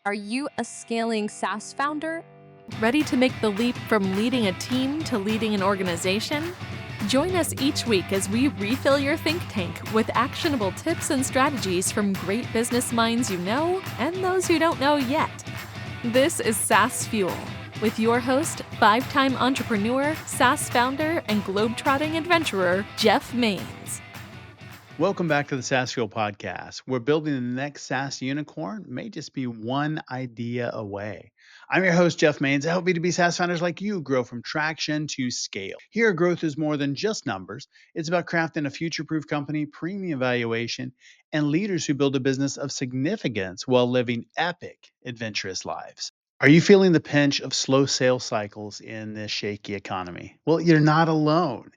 Are you a scaling SaaS founder? Ready to make the leap from leading a team to leading an organization? Join us each week as we refill your think tank with actionable tips and strategies from great business minds you know and those you don't know yet. This is SaaS Fuel with your host, 5-time entrepreneur, SaaS founder, and globetrotting adventurer, Jeff Maines. Welcome back to the SaaS Fuel podcast. We're building the next SaaS unicorn, may just be one idea away. I'm your host, Jeff Maines. I help B2B SaaS founders like you grow from traction to scale. Here, growth is more than just numbers. It's about crafting a future-proof company, premium valuation, and leaders who build a business of significance while living epic, adventurous lives. Are you feeling the pinch of slow sales cycles in this shaky economy? Well, you're not alone,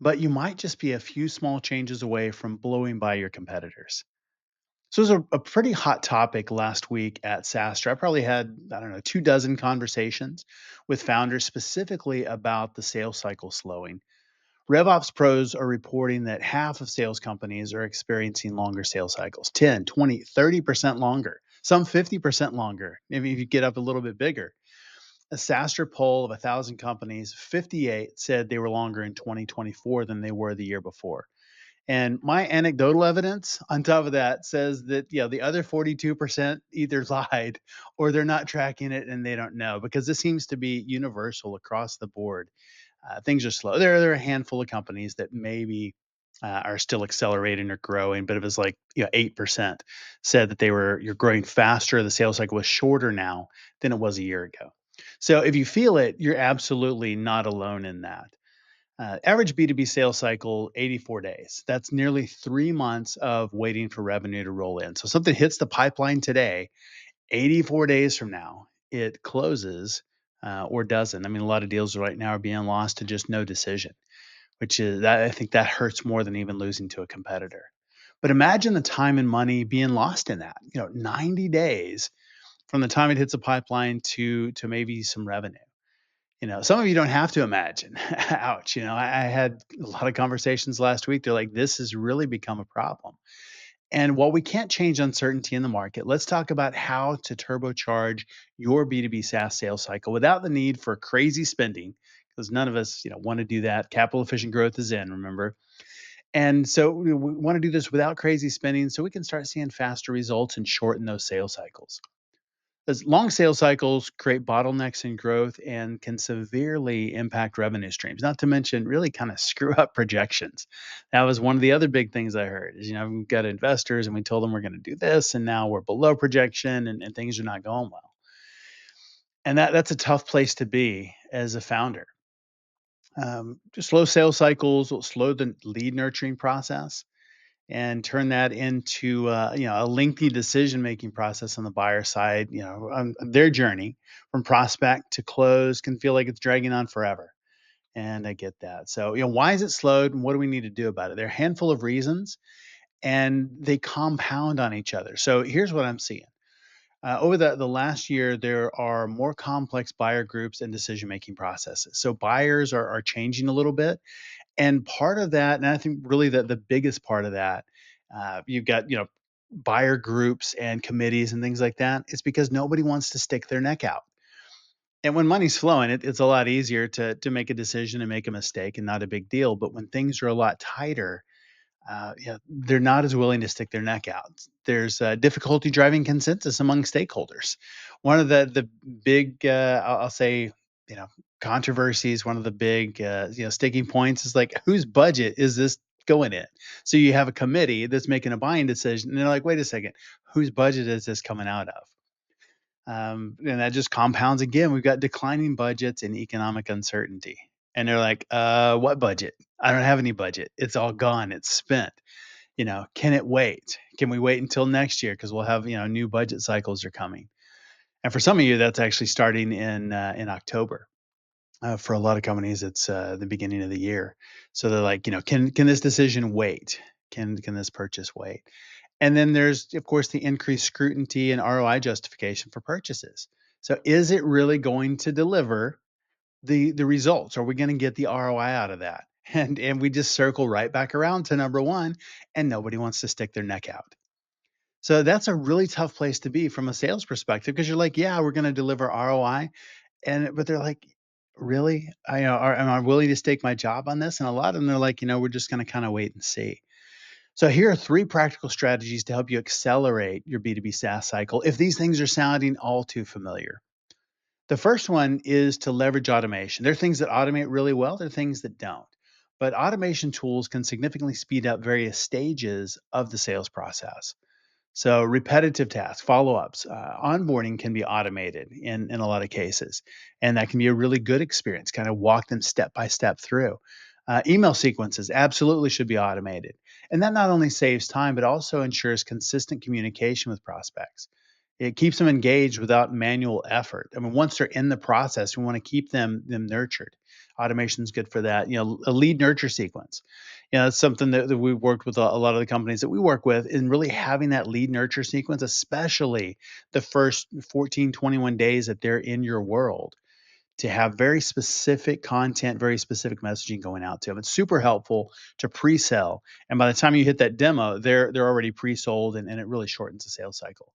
but you might just be a few small changes away from blowing by your competitors. So it was a pretty hot topic last week at SaaStr. I probably had, I don't know, 2 dozen conversations with founders specifically about the sales cycle slowing. RevOps pros are reporting that half of sales companies are experiencing longer sales cycles, 10, 20, 30% longer, some 50% longer, maybe if you get up a little bit bigger. A SaaStr poll of 1,000 companies, 58 said they were longer in 2024 than they were the year before. And my anecdotal evidence on top of that says that, the other 42% either lied or they're not tracking it and they don't know, because this seems to be universal across the board. Things are slow. There are a handful of companies that maybe are still accelerating or growing, but it was like 8% said that you're growing faster. The sales cycle was shorter now than it was a year ago. So if you feel it, you're absolutely not alone in that. Average B2B sales cycle, 84 days. That's nearly 3 months of waiting for revenue to roll in. So something hits the pipeline today, 84 days from now, it closes or doesn't. I mean, a lot of deals right now are being lost to just no decision, which is that I think that hurts more than even losing to a competitor. But imagine the time and money being lost in that. 90 days from the time it hits a pipeline to maybe some revenue. Some of you don't have to imagine. Ouch. I had a lot of conversations last week. They're like, this has really become a problem. And while we can't change uncertainty in the market, let's talk about how to turbocharge your B2B SaaS sales cycle without the need for crazy spending, because none of us, want to do that. Capital efficient growth is in, remember? And so we want to do this without crazy spending so we can start seeing faster results and shorten those sales cycles. As long sales cycles create bottlenecks in growth and can severely impact revenue streams, not to mention really kind of screw up projections. That was one of the other big things I heard is, we've got investors and we told them we're going to do this and now we're below projection and things are not going well. And that's a tough place to be as a founder. Just slow sales cycles will slow the lead nurturing process and turn that into a lengthy decision making process on the buyer side. On their journey from prospect to close can feel like it's dragging on forever, and I get that. So why is it slowed and what do we need to do about it? There are a handful of reasons and they compound on each other. So here's what I'm seeing. Over the last year, there are more complex buyer groups and decision making processes. So buyers are changing a little bit, and part of that, and I think really the biggest part of that, you've got, buyer groups and committees and things like that. It's because nobody wants to stick their neck out. And when money's flowing, it's a lot easier to make a decision and make a mistake and not a big deal. But when things are a lot tighter, they're not as willing to stick their neck out. There's difficulty driving consensus among stakeholders. One of the big, I'll say, you know, controversies. One of the big, sticking points is like, whose budget is this going in? So you have a committee that's making a buying decision, and they're like, wait a second, whose budget is this coming out of? And that just compounds again. We've got declining budgets and economic uncertainty. And they're like, what budget? I don't have any budget. It's all gone. It's spent. Can it wait? Can we wait until next year? Because we'll have, new budget cycles are coming. And for some of you, that's actually starting in October. For a lot of companies, it's the beginning of the year. So they're like, can this decision wait? Can this purchase wait? And then there's, of course, the increased scrutiny and ROI justification for purchases. So is it really going to deliver the results? Are we going to get the ROI out of that? And we just circle right back around to number one, and nobody wants to stick their neck out. So that's a really tough place to be from a sales perspective because you're like, yeah, we're going to deliver ROI, but they're like, really, am I willing to stake my job on this? And a lot of them, they're like, we're just going to kind of wait and see. So here are three practical strategies to help you accelerate your B2B SaaS cycle if these things are sounding all too familiar. The first one is to leverage automation. There are things that automate really well, there are things that don't. But automation tools can significantly speed up various stages of the sales process. So repetitive tasks, follow-ups, onboarding can be automated in a lot of cases, and that can be a really good experience. Kind of walk them step by step through. Email sequences absolutely should be automated, and that not only saves time but also ensures consistent communication with prospects. It keeps them engaged without manual effort. I mean, once they're in the process, we want to keep them nurtured. Automation's good for that. A lead nurture sequence. It's something that we've worked with a lot of the companies that we work with in really having that lead nurture sequence, especially the first 14, 21 days that they're in your world, to have very specific content, very specific messaging going out to them. It's super helpful to pre-sell. And by the time you hit that demo, they're already pre-sold and it really shortens the sales cycle.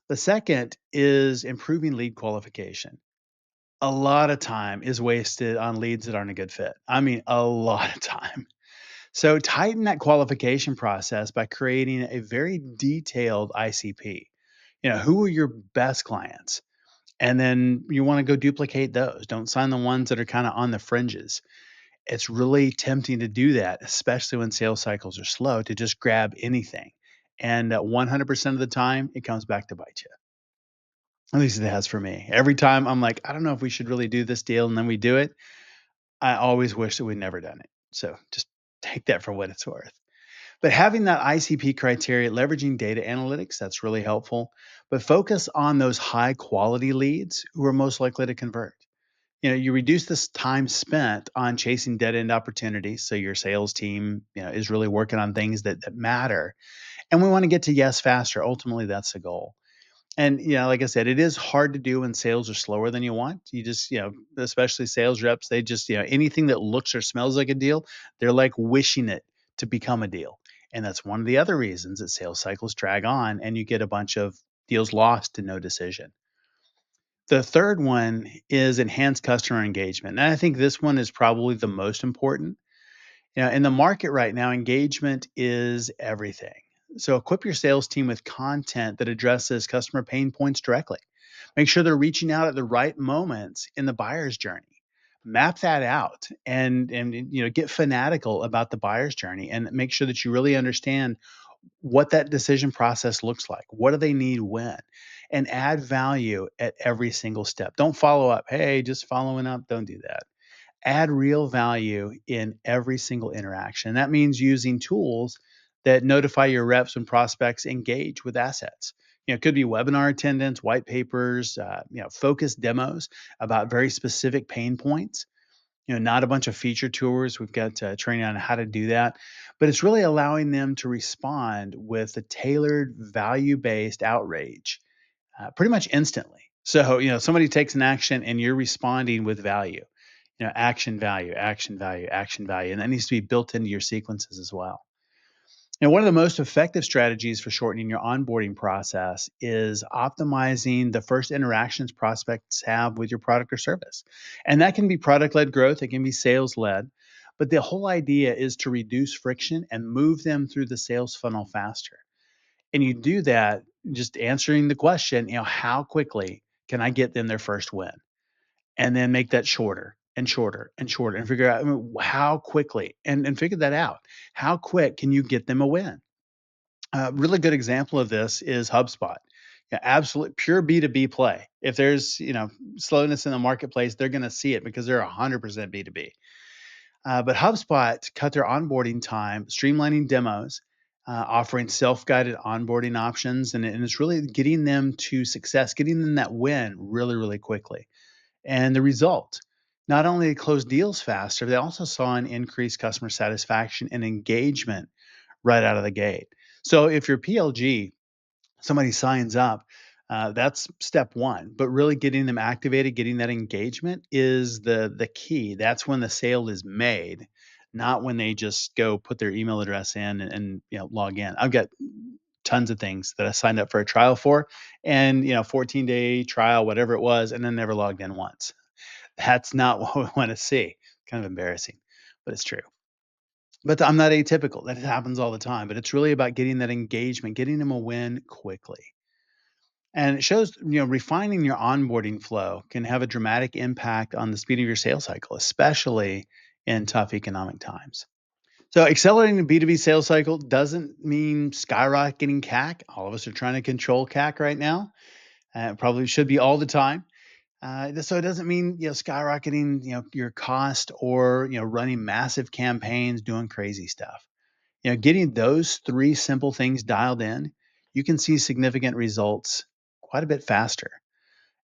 The second is improving lead qualification. A lot of time is wasted on leads that aren't a good fit. I mean, a lot of time. So tighten that qualification process by creating a very detailed ICP. Who are your best clients? And then you want to go duplicate those. Don't sign the ones that are kind of on the fringes. It's really tempting to do that, especially when sales cycles are slow, to just grab anything. And 100% of the time, it comes back to bite you. At least it has for me. Every time I'm like, I don't know if we should really do this deal, and then we do it. I always wish that we'd never done it. So just take that for what it's worth. But having that ICP criteria, leveraging data analytics, that's really helpful. But focus on those high quality leads who are most likely to convert. You reduce this time spent on chasing dead end opportunities. So your sales team, is really working on things that matter. And we want to get to yes faster. Ultimately, that's the goal. And like I said, it is hard to do when sales are slower than you want. You just, especially sales reps, they just, anything that looks or smells like a deal, they're like wishing it to become a deal. And that's one of the other reasons that sales cycles drag on and you get a bunch of deals lost to no decision. The third one is enhanced customer engagement. And I think this one is probably the most important. In the market right now, engagement is everything. So equip your sales team with content that addresses customer pain points directly. Make sure they're reaching out at the right moments in the buyer's journey. Map that out and get fanatical about the buyer's journey and make sure that you really understand what that decision process looks like. What do they need when? And add value at every single step. Don't follow up. Hey, just following up. Don't do that. Add real value in every single interaction. That means using tools that notify your reps when prospects engage with assets. It could be webinar attendance, white papers, focused demos about very specific pain points. Not a bunch of feature tours. We've got training on how to do that, but it's really allowing them to respond with a tailored, value-based outreach, pretty much instantly. So, somebody takes an action and you're responding with value. Action value, action value, action value. And that needs to be built into your sequences as well. And one of the most effective strategies for shortening your onboarding process is optimizing the first interactions prospects have with your product or service. And that can be product led growth, it can be sales led. But the whole idea is to reduce friction and move them through the sales funnel faster. And you do that just answering the question, how quickly can I get them their first win? And then make that shorter and shorter and shorter and figure out, how quickly and figure that out. How quick can you get them a win? A really good example of this is HubSpot. Yeah, absolute pure B2B play. If there's, slowness in the marketplace, they're going to see it because they're 100% B2B. But HubSpot cut their onboarding time, streamlining demos, offering self-guided onboarding options, and it's really getting them to success, getting them that win really, really quickly. And the result, not only they closed deals faster, they also saw an increased customer satisfaction and engagement right out of the gate. So if you're PLG, somebody signs up, that's step one. But really getting them activated, getting that engagement is the key. That's when the sale is made, not when they just go put their email address in and log in. I've got tons of things that I signed up for a trial for, and 14-day trial, whatever it was, and then never logged in once. That's not what we want to see. Kind of embarrassing, but it's true. But I'm not atypical. That happens all the time. But it's really about getting that engagement, getting them a win quickly. And it shows, refining your onboarding flow can have a dramatic impact on the speed of your sales cycle, especially in tough economic times. So accelerating the B2B sales cycle doesn't mean skyrocketing CAC. All of us are trying to control CAC right now. Probably should be all the time. So it doesn't mean skyrocketing your cost or running massive campaigns, doing crazy stuff. Getting those three simple things dialed in, you can see significant results quite a bit faster.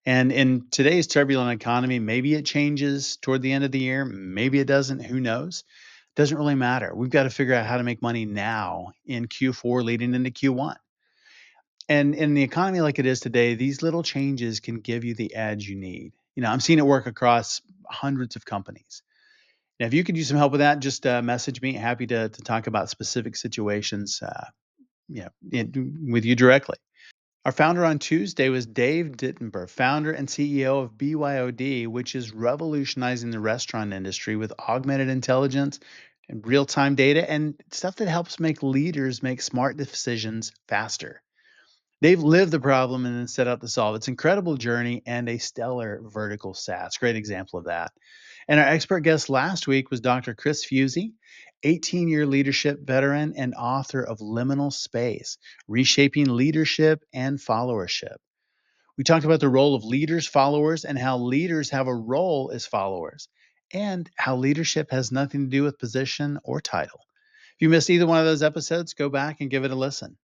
And in today's turbulent economy, maybe it changes toward the end of the year, maybe it doesn't, who knows? Doesn't really matter. We've got to figure out how to make money now in Q4 leading into Q1. And in the economy like it is today, these little changes can give you the edge you need. I'm seeing it work across hundreds of companies. Now, if you could use some help with that, just message me. Happy to talk about specific situations with you directly. Our founder on Tuesday was Dave Dittenberg, founder and CEO of BYOD, which is revolutionizing the restaurant industry with augmented intelligence and real-time data and stuff that helps make leaders make smart decisions faster. They've lived the problem and then set out to solve. It's an incredible journey and a stellar vertical SaaS. Great example of that. And our expert guest last week was Dr. Chris Fusey, 18-year leadership veteran and author of Liminal Space, Reshaping Leadership and Followership. We talked about the role of leaders, followers, and how leaders have a role as followers, and how leadership has nothing to do with position or title. If you missed either one of those episodes, go back and give it a listen.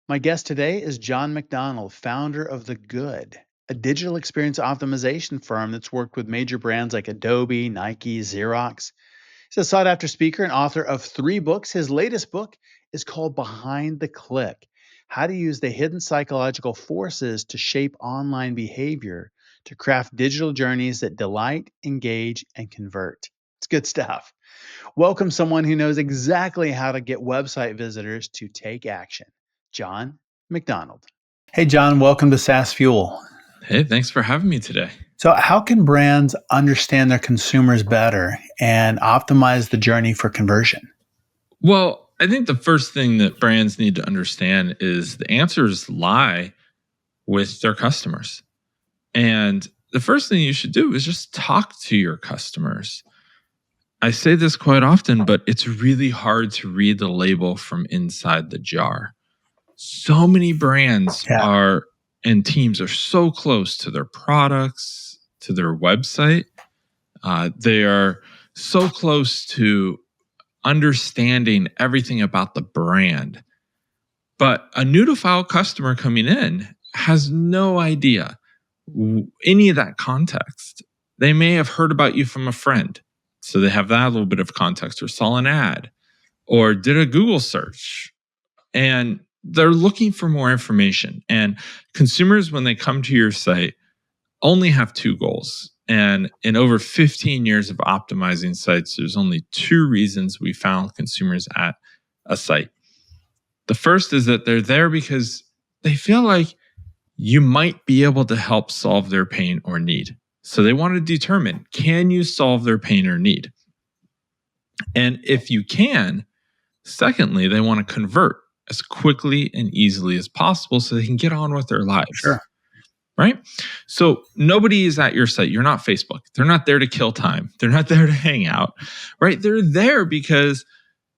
My guest today is Jon MacDonald, founder of The Good, a digital experience optimization firm that's worked with major brands like Adobe, Nike, Xerox. He's a sought-after speaker and author of 3 books. His latest book is called Behind the Click: How to Use the Hidden Psychological Forces to Shape Online Behavior to Craft Digital Journeys that Delight, Engage, and Convert. It's good stuff. Welcome someone who knows exactly how to get website visitors to take action. Jon MacDonald. Hey, Jon, welcome to SaaS Fuel. Hey, thanks for having me today. So how can brands understand their consumers better and optimize the journey for conversion? Well, I think the first thing that brands need to understand is the answers lie with their customers. And the first thing you should do is just talk to your customers. I say this quite often, but it's really hard to read the label from inside the jar. So many brands and teams are so close to their products, to their website. They are so close to understanding everything about the brand. But a new to file customer coming in has no idea any of that context. They may have heard about you from a friend, so they have that little bit of context, or saw an ad, or did a Google search, and they're looking for more information. And consumers, when they come to your site, only have 2 goals. And in over 15 years of optimizing sites, there's only 2 reasons we found consumers at a site. The first is that they're there because they feel like you might be able to help solve their pain or need. So they want to determine, can you solve their pain or need? And if you can, secondly, they want to convert as quickly and easily as possible so they can get on with their lives. Sure. Right? So nobody is at your site. You're not Facebook. They're not there to kill time. They're not there to hang out, right? They're there because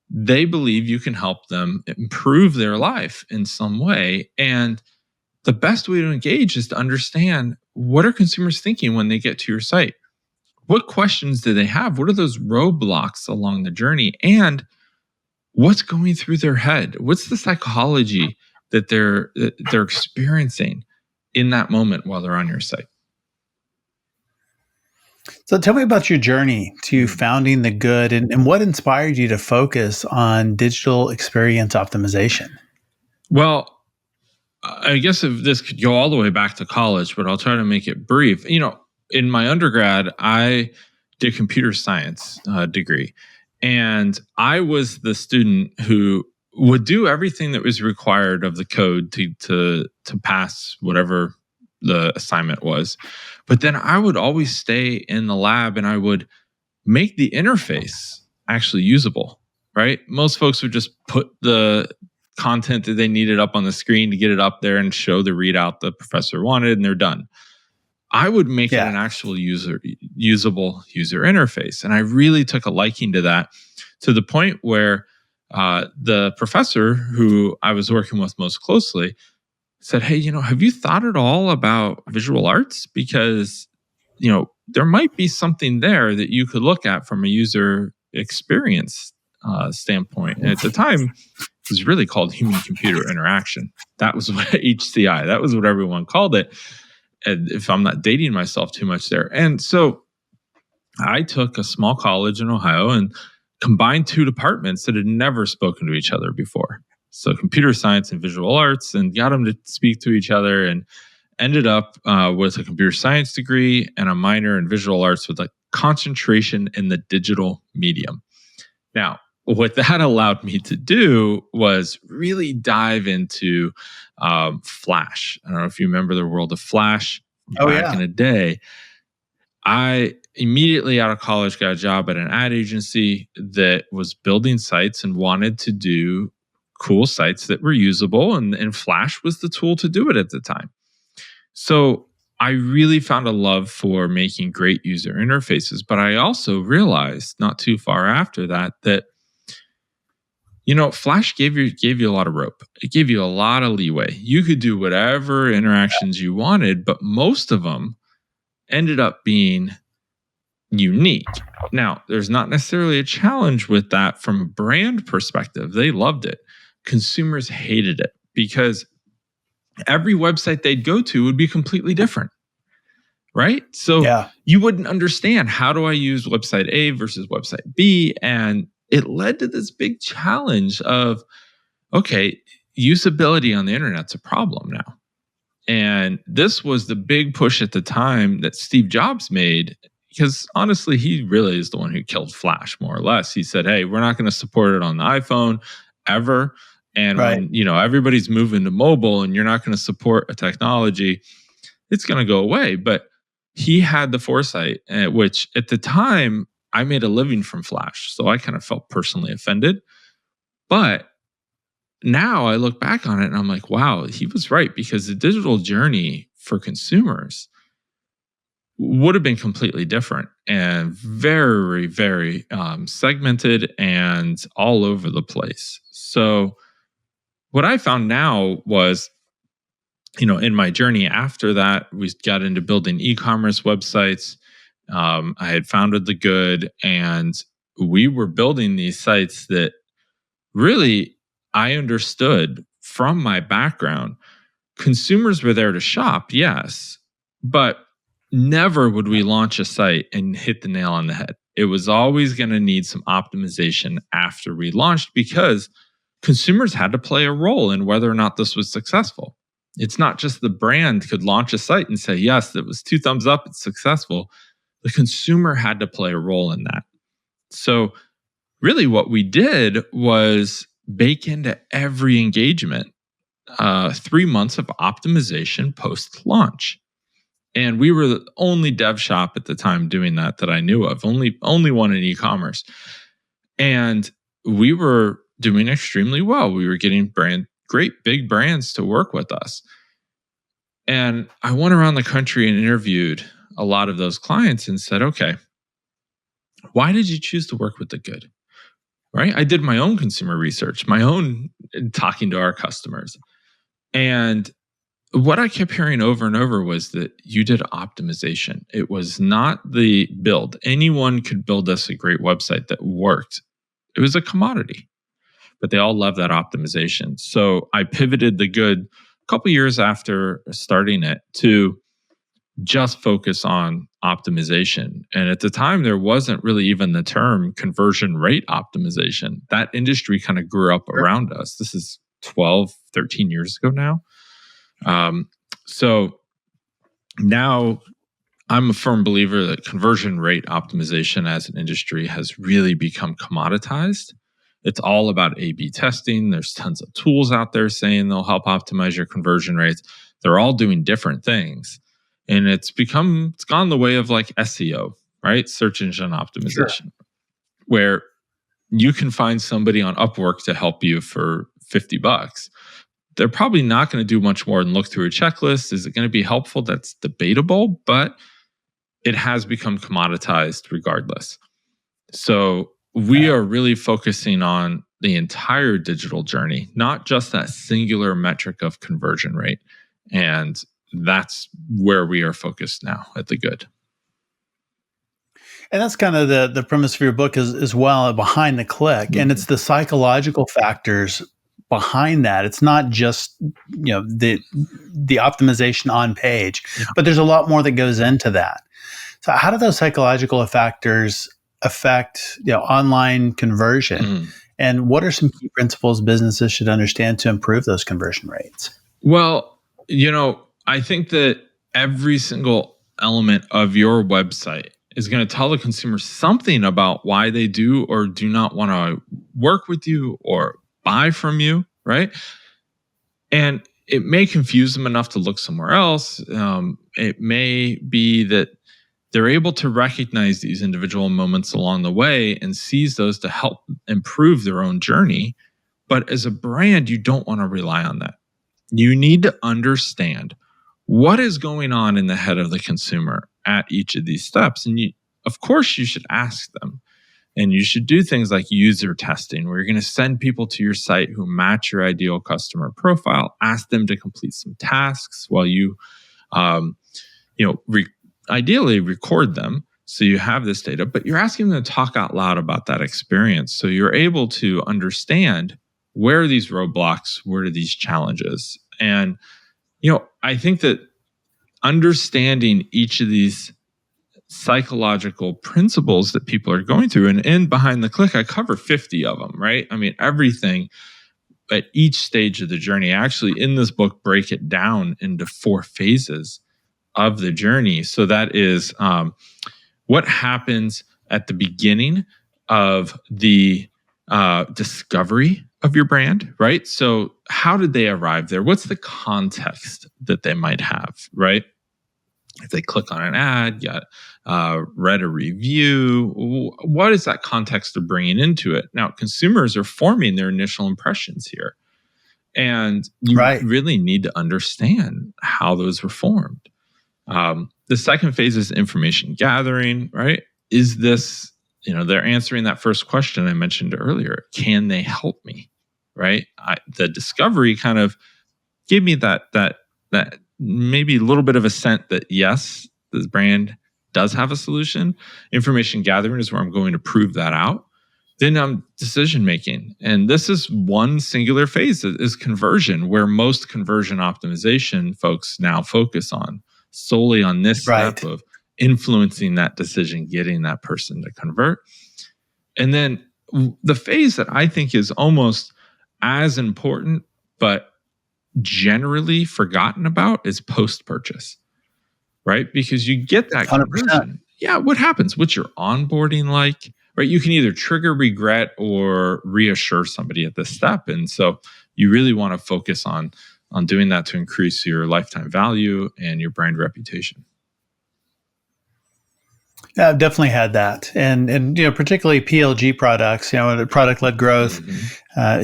they believe you can help them improve their life in some way. And the best way to engage is to understand, what are consumers thinking when they get to your site? What questions do they have? What are those roadblocks along the journey? And what's going through their head? What's the psychology that they're experiencing in that moment while they're on your site? So tell me about your journey to founding The Good and what inspired you to focus on digital experience optimization? Well, I guess if this could go all the way back to college, but I'll try to make it brief. In my undergrad, I did computer science degree. And I was the student who would do everything that was required of the code to pass whatever the assignment was. But then I would always stay in the lab and I would make the interface actually usable, right? Most folks would just put the content that they needed up on the screen to get it up there and show the readout the professor wanted, and they're done. I would make it an actual usable user interface. And I really took a liking to that, to the point where the professor who I was working with most closely said, "Hey, have you thought at all about visual arts? Because, there might be something there that you could look at from a user experience standpoint." And at the time, it was really called human-computer interaction. That was what HCI, that was what everyone called it. And if I'm not dating myself too much there. And so I took a small college in Ohio and combined two departments that had never spoken to each other before. So computer science and visual arts, and got them to speak to each other, and ended up with a computer science degree and a minor in visual arts with a concentration in the digital medium. Now, what that allowed me to do was really dive into Flash. I don't know if you remember the world of Flash back in the day. I immediately out of college got a job at an ad agency that was building sites and wanted to do cool sites that were usable, and Flash was the tool to do it at the time. So I really found a love for making great user interfaces, but I also realized not too far after that Flash gave you a lot of rope. It gave you a lot of leeway. You could do whatever interactions you wanted, but most of them ended up being unique. Now, there's not necessarily a challenge with that from a brand perspective. They loved it. Consumers hated it because every website they'd go to would be completely different, right? So you wouldn't understand, how do I use website A versus website B? And it led to this big challenge of, okay, usability on the internet's a problem now. And this was the big push at the time that Steve Jobs made, because honestly, he really is the one who killed Flash, more or less. He said, hey, we're not going to support it on the iPhone ever. And when everybody's moving to mobile and you're not going to support a technology, it's going to go away. But he had the foresight, which at the time, I made a living from Flash. So I kind of felt personally offended. But now I look back on it and I'm like, wow, he was right, because the digital journey for consumers would have been completely different and very, very segmented and all over the place. So what I found now was, in my journey after that, we got into building e-commerce websites. I had founded The Good, and we were building these sites that really I understood from my background. Consumers were there to shop, yes, but never would we launch a site and hit the nail on the head. It was always going to need some optimization after we launched, because consumers had to play a role in whether or not this was successful. It's not just the brand could launch a site and say, yes, it was 2 thumbs up, it's successful. The consumer had to play a role in that. So really what we did was bake into every engagement 3 months of optimization post-launch. And we were the only dev shop at the time doing that I knew of, only one in e-commerce. And we were doing extremely well. We were getting great big brands to work with us. And I went around the country and interviewed a lot of those clients and said, okay, why did you choose to work with The Good? Right? I did my own consumer research, my own talking to our customers. And what I kept hearing over and over was that you did optimization. It was not the build. Anyone could build us a great website that worked. It was a commodity, but they all loved that optimization. So I pivoted The Good a couple years after starting it to just focus on optimization. And at the time, there wasn't really even the term conversion rate optimization. That industry kind of grew up around us. This is 12, 13 years ago now. So now I'm a firm believer that conversion rate optimization as an industry has really become commoditized. It's all about A/B testing. There's tons of tools out there saying they'll help optimize your conversion rates. They're all doing different things. And it's gone the way of like SEO, right? Search engine optimization, where you can find somebody on Upwork to help you for $50. They're probably not going to do much more than look through a checklist. Is it going to be helpful? That's debatable, but it has become commoditized regardless. So we are really focusing on the entire digital journey, not just that singular metric of conversion rate. And that's where we are focused now at The Good. And that's kind of the premise of your book as well, behind the click. And it's the psychological factors behind that. It's not just, the optimization on page, but there's a lot more that goes into that. So how do those psychological factors affect, online conversion? And what are some key principles businesses should understand to improve those conversion rates? Well, I think that every single element of your website is going to tell the consumer something about why they do or do not want to work with you or buy from you, right? And it may confuse them enough to look somewhere else. It may be that they're able to recognize these individual moments along the way and seize those to help improve their own journey. But as a brand, you don't want to rely on that. You need to understand what is going on in the head of the consumer at each of these steps. And of course, you should ask them. And you should do things like user testing, where you're going to send people to your site who match your ideal customer profile, ask them to complete some tasks while you, ideally record them so you have this data, but you're asking them to talk out loud about that experience. So you're able to understand, where are these roadblocks? Where are these challenges? And, I think that understanding each of these psychological principles that people are going through, and in Behind the Click, I cover 50 of them, right? I mean, everything at each stage of the journey. I actually, in this book, break it down into 4 phases of the journey. So that is what happens at the beginning of the discovery of your brand, right? So how did they arrive there? What's the context that they might have, right? If they click on an ad, read a review, what is that context they're bringing into it? Now, consumers are forming their initial impressions here. And you really need to understand how those were formed. The second phase is information gathering, right? Is this, they're answering that first question I mentioned earlier. Can they help me, right? The discovery kind of gave me that maybe a little bit of a scent that yes, this brand does have a solution. Information gathering is where I'm going to prove that out. Then decision making. And this is one singular phase, is conversion, where most conversion optimization folks now focus on, solely on this step of influencing that decision, getting that person to convert. And then the phase that I think is almost as important, but generally forgotten about, is post-purchase, right? Because you get that 100%. Conversion. Yeah, what happens? What's your onboarding like? Right? You can either trigger regret or reassure somebody at this step. And so you really want to focus on doing that to increase your lifetime value and your brand reputation. Yeah, I've definitely had that. And particularly PLG products, product-led growth,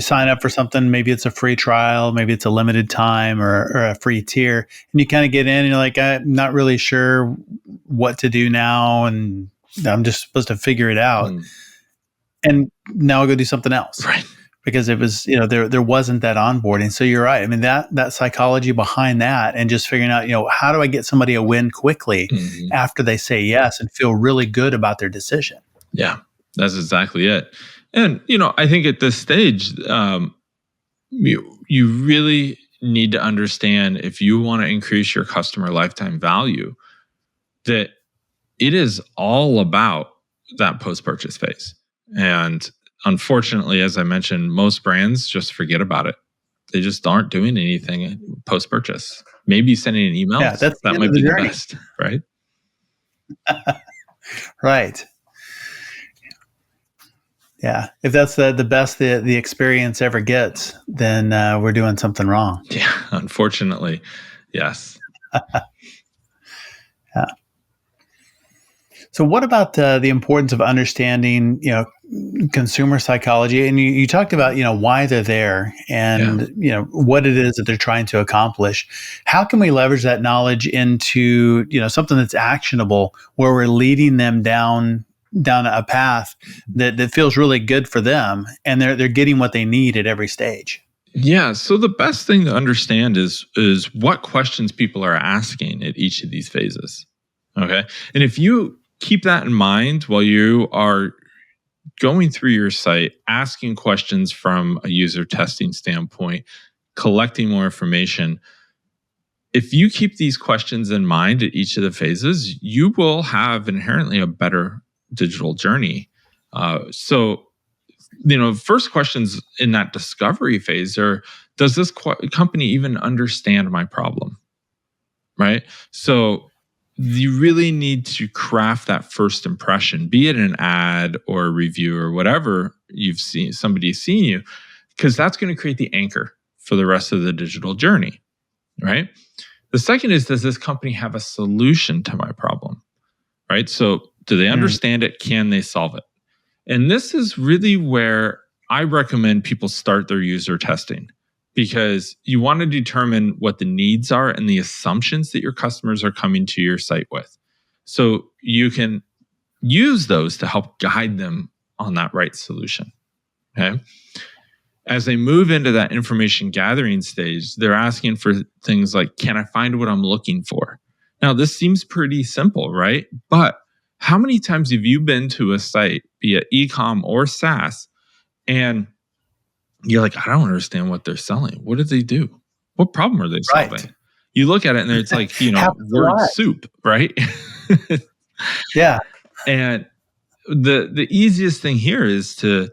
sign up for something, maybe it's a free trial, maybe it's a limited time or a free tier. And you kind of get in and you're like, I'm not really sure what to do now. And I'm just supposed to figure it out. And now I'll go do something else. Right. Because it was, there wasn't that onboarding. So you're right. I mean, that psychology behind that, and just figuring out, how do I get somebody a win quickly after they say yes and feel really good about their decision? Yeah, that's exactly it. And, I think at this stage, you really need to understand, if you want to increase your customer lifetime value, that it is all about that post-purchase phase. And unfortunately, as I mentioned, most brands just forget about it. They just aren't doing anything post-purchase. Maybe sending an email. Yeah, that might be the best, right? Right. Yeah. If that's the best the experience ever gets, then we're doing something wrong. Yeah, unfortunately, yes. Yeah. So what about the importance of understanding, consumer psychology? And you talked about, why they're there and, what it is that they're trying to accomplish. How can we leverage that knowledge into, something that's actionable where we're leading them down a path that feels really good for them and they're getting what they need at every stage? Yeah. So the best thing to understand is what questions people are asking at each of these phases. Okay. And if you keep that in mind while you are going through your site, asking questions from a user testing standpoint, collecting more information, if you keep these questions in mind at each of the phases, you will have inherently a better digital journey. First questions in that discovery phase are, does this company even understand my problem? Right? So you really need to craft that first impression, be it an ad or a review or whatever you've seen, somebody's seen you, because that's going to create the anchor for the rest of the digital journey, right? The second is, does this company have a solution to my problem, right? So do they understand it? Can they solve it? And this is really where I recommend people start their user testing, because you want to determine what the needs are and the assumptions that your customers are coming to your site with. So you can use those to help guide them on that right solution. Okay. As they move into that information gathering stage, they're asking for things like, can I find what I'm looking for? Now, this seems pretty simple, right? But how many times have you been to a site, be it e-com or SaaS, and you're like, I don't understand what they're selling. What do they do? What problem are they solving? Right. You look at it and it's like, word soup, right? Yeah. And the easiest thing here is to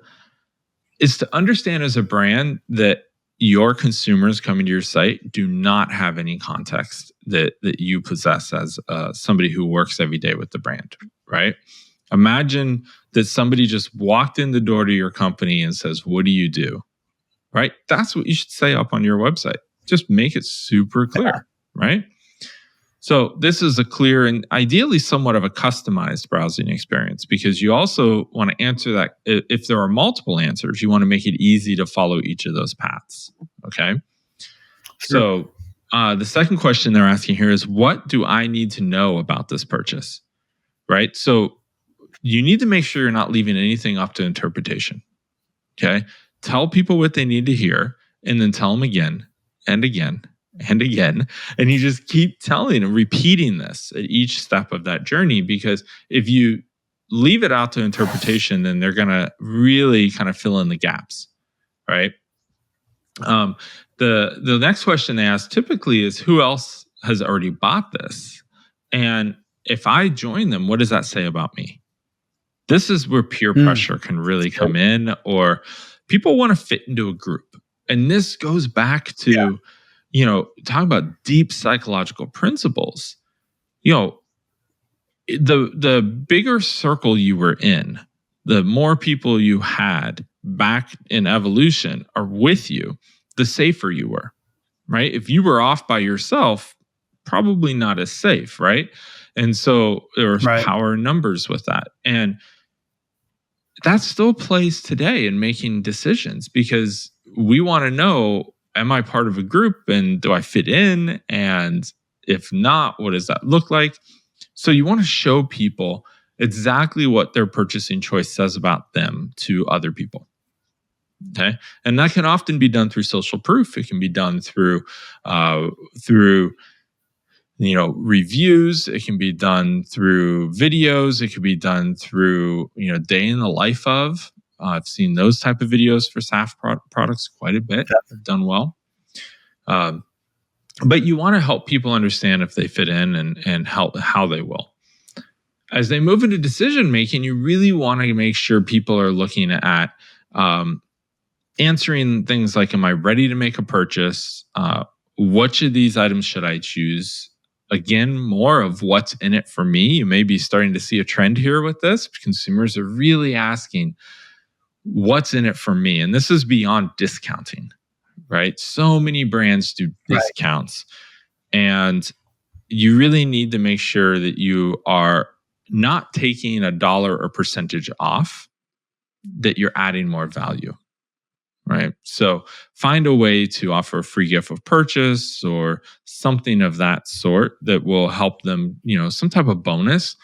understand as a brand that your consumers coming to your site do not have any context that you possess as somebody who works every day with the brand, right? Imagine that somebody just walked in the door to your company and says, what do you do? Right? That's what you should say up on your website. Just make it super clear, right? So this is a clear and ideally somewhat of a customized browsing experience, because you also want to answer that. If there are multiple answers, you want to make it easy to follow each of those paths. Okay. Sure. So the second question they're asking here is, what do I need to know about this purchase? Right. So you need to make sure you're not leaving anything up to interpretation. Okay. Tell people what they need to hear and then tell them again and again and again. And you just keep telling and repeating this at each step of that journey, because if you leave it out to interpretation, then they're going to really kind of fill in the gaps, right? The next question they ask typically is, who else has already bought this? And if I join them, what does that say about me? This is where peer pressure can really come in, or people want to fit into a group. And this goes back to, talking about deep psychological principles. The bigger circle you were in, the more people you had back in evolution are with you, the safer you were, right? If you were off by yourself, probably not as safe, right? And so there's power in numbers with that. And that still plays today in making decisions, because we want to know, am I part of a group and do I fit in? And if not, what does that look like? So you want to show people exactly what their purchasing choice says about them to other people. Okay. And that can often be done through social proof. It can be done through reviews. It can be done through videos. It can be done through, day in the life of. I've seen those type of videos for SaaS products quite a bit. They've done well. But you want to help people understand if they fit in and how they will. As they move into decision making, you really want to make sure people are looking at answering things like, am I ready to make a purchase? Which of these items should I choose? Again, more of what's in it for me. You may be starting to see a trend here with this. Consumers are really asking, what's in it for me? And this is beyond discounting, right? So many brands do discounts, and you really need to make sure that you are not taking a dollar or percentage off, that you're adding more value, right? So find a way to offer a free gift of purchase or something of that sort that will help them, some type of bonus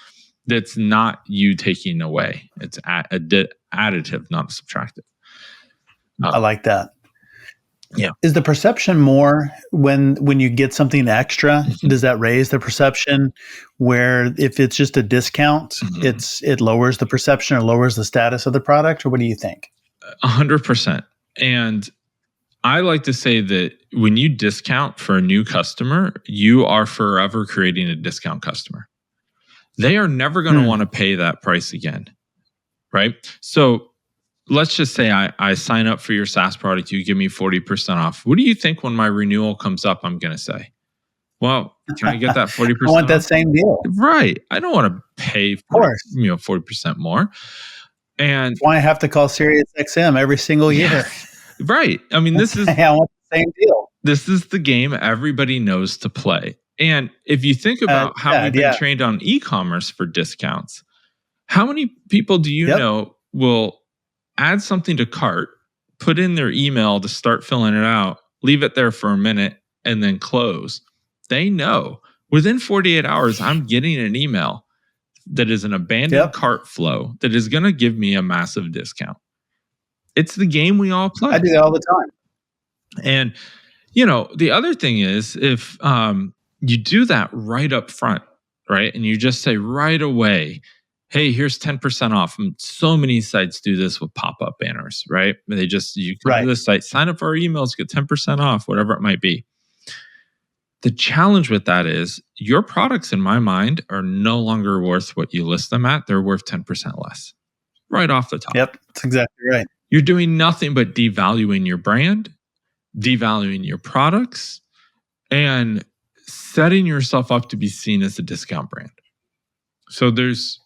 that's not you taking away. It's additive, not subtractive. I like that. Yeah. Is the perception more when you get something extra? Does that raise the perception? Where if it's just a discount, it lowers the perception or lowers the status of the product, or what do you think? 100%. And I like to say that when you discount for a new customer, you are forever creating a discount customer. They are never going to want to pay that price again, right? So let's just say I sign up for your SaaS product, you give me 40% off. What do you think when my renewal comes up, I'm going to say? Well, can I get that 40%? I want that same deal. Right. I don't want to pay for 40% more. And that's why I have to call SiriusXM every single year. Right. I mean, this is I want the same deal. This is the game everybody knows to play. And if you think about how we've been trained on e-commerce for discounts, how many people do you know will add something to cart, put in their email to start filling it out, leave it there for a minute, and then close? They know within 48 hours, I'm getting an email that is an abandoned cart flow that is going to give me a massive discount. It's the game we all play. I do that all the time. And, the other thing is if you do that right up front, right? And you just say right away, hey, here's 10% off. And so many sites do this with pop-up banners, right? You come to the site, sign up for our emails, get 10% off, whatever it might be. The challenge with that is your products, in my mind, are no longer worth what you list them at. They're worth 10% less right off the top. Yep, that's exactly right. You're doing nothing but devaluing your brand, devaluing your products, and setting yourself up to be seen as a discount brand. So there's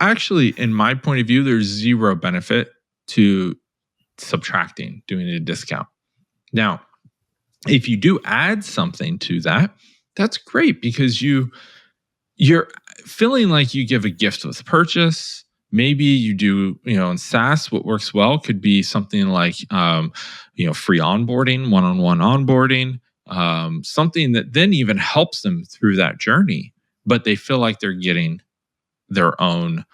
actually, in my point of view, there's zero benefit to subtracting, doing a discount. Now, if you do add something to that, that's great because you're feeling like you give a gift with purchase. Maybe you do, in SaaS, what works well could be something like, free onboarding, one-on-one onboarding, something that then even helps them through that journey, but they feel like they're getting their own,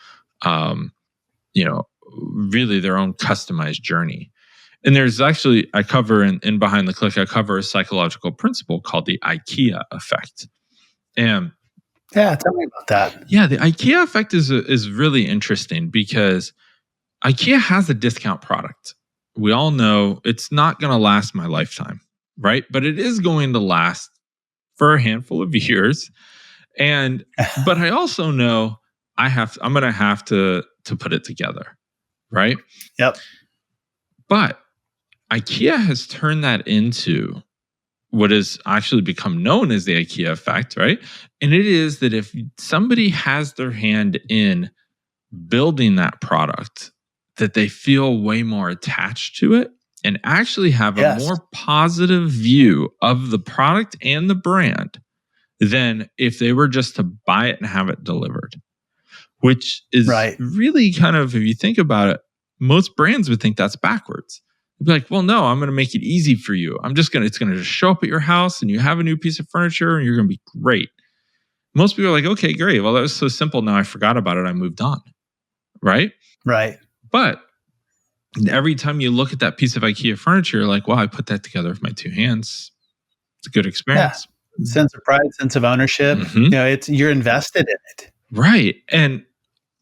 really their own customized journey. And there's actually, I cover in Behind the Click, I cover a psychological principle called the IKEA effect. And tell me about that. Yeah, the IKEA effect is really interesting because IKEA has a discount product. We all know it's not going to last my lifetime, right? But it is going to last for a handful of years. But I also know I'm going to have to put it together, right? Yep. But IKEA has turned that into what has actually become known as the IKEA effect, right? And it is that if somebody has their hand in building that product, that they feel way more attached to it and actually have a more positive view of the product and the brand than if they were just to buy it and have it delivered, which is really kind of, if you think about it, most brands would think that's backwards. Be like, well, no, I'm going to make it easy for you. It's going to just show up at your house and you have a new piece of furniture and you're going to be great. Most people are like, okay, great. Well, that was so simple. Now I forgot about it. I moved on. Right? Right. But every time you look at that piece of IKEA furniture, you're like, wow, I put that together with my two hands. It's a good experience. Yeah. Sense of pride, sense of ownership. You're invested in it. Right. And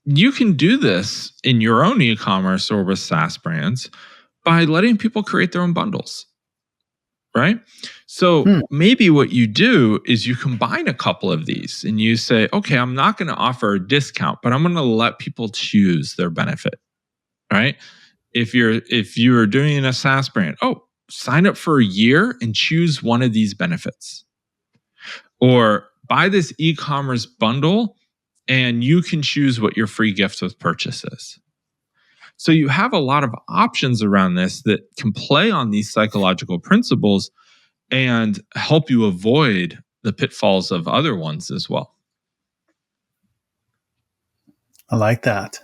you can do this in your own e-commerce or with SaaS brands by letting people create their own bundles, right? So maybe what you do is you combine a couple of these and you say, okay, I'm not going to offer a discount, but I'm going to let people choose their benefit, right? If you're doing a SaaS brand, sign up for a year and choose one of these benefits. Or buy this e-commerce bundle and you can choose what your free gift with purchase is. So you have a lot of options around this that can play on these psychological principles and help you avoid the pitfalls of other ones as well. I like that.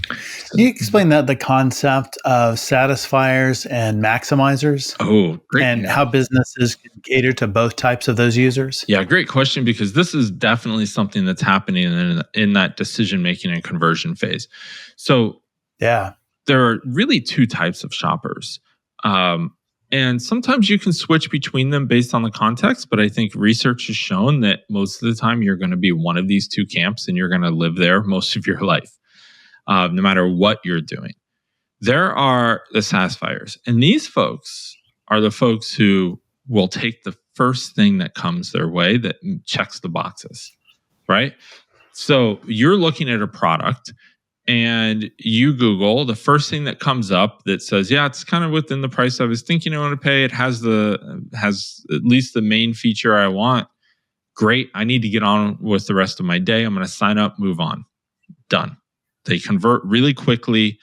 Can you explain the concept of satisfiers and maximizers? Oh, great. And how businesses can cater to both types of those users? Yeah, great question, because this is definitely something that's happening in that decision-making and conversion phase. So yeah, there are really two types of shoppers. And sometimes you can switch between them based on the context, but I think research has shown that most of the time you're going to be one of these two camps and you're going to live there most of your life, no matter what you're doing. There are the satisfiers, and these folks are the folks who will take the first thing that comes their way that checks the boxes, right? So you're looking at a product and you Google the first thing that comes up that says, yeah, it's kind of within the price I was thinking I want to pay. It has at least the main feature I want. Great. I need to get on with the rest of my day. I'm going to sign up, move on. Done. They convert really quickly.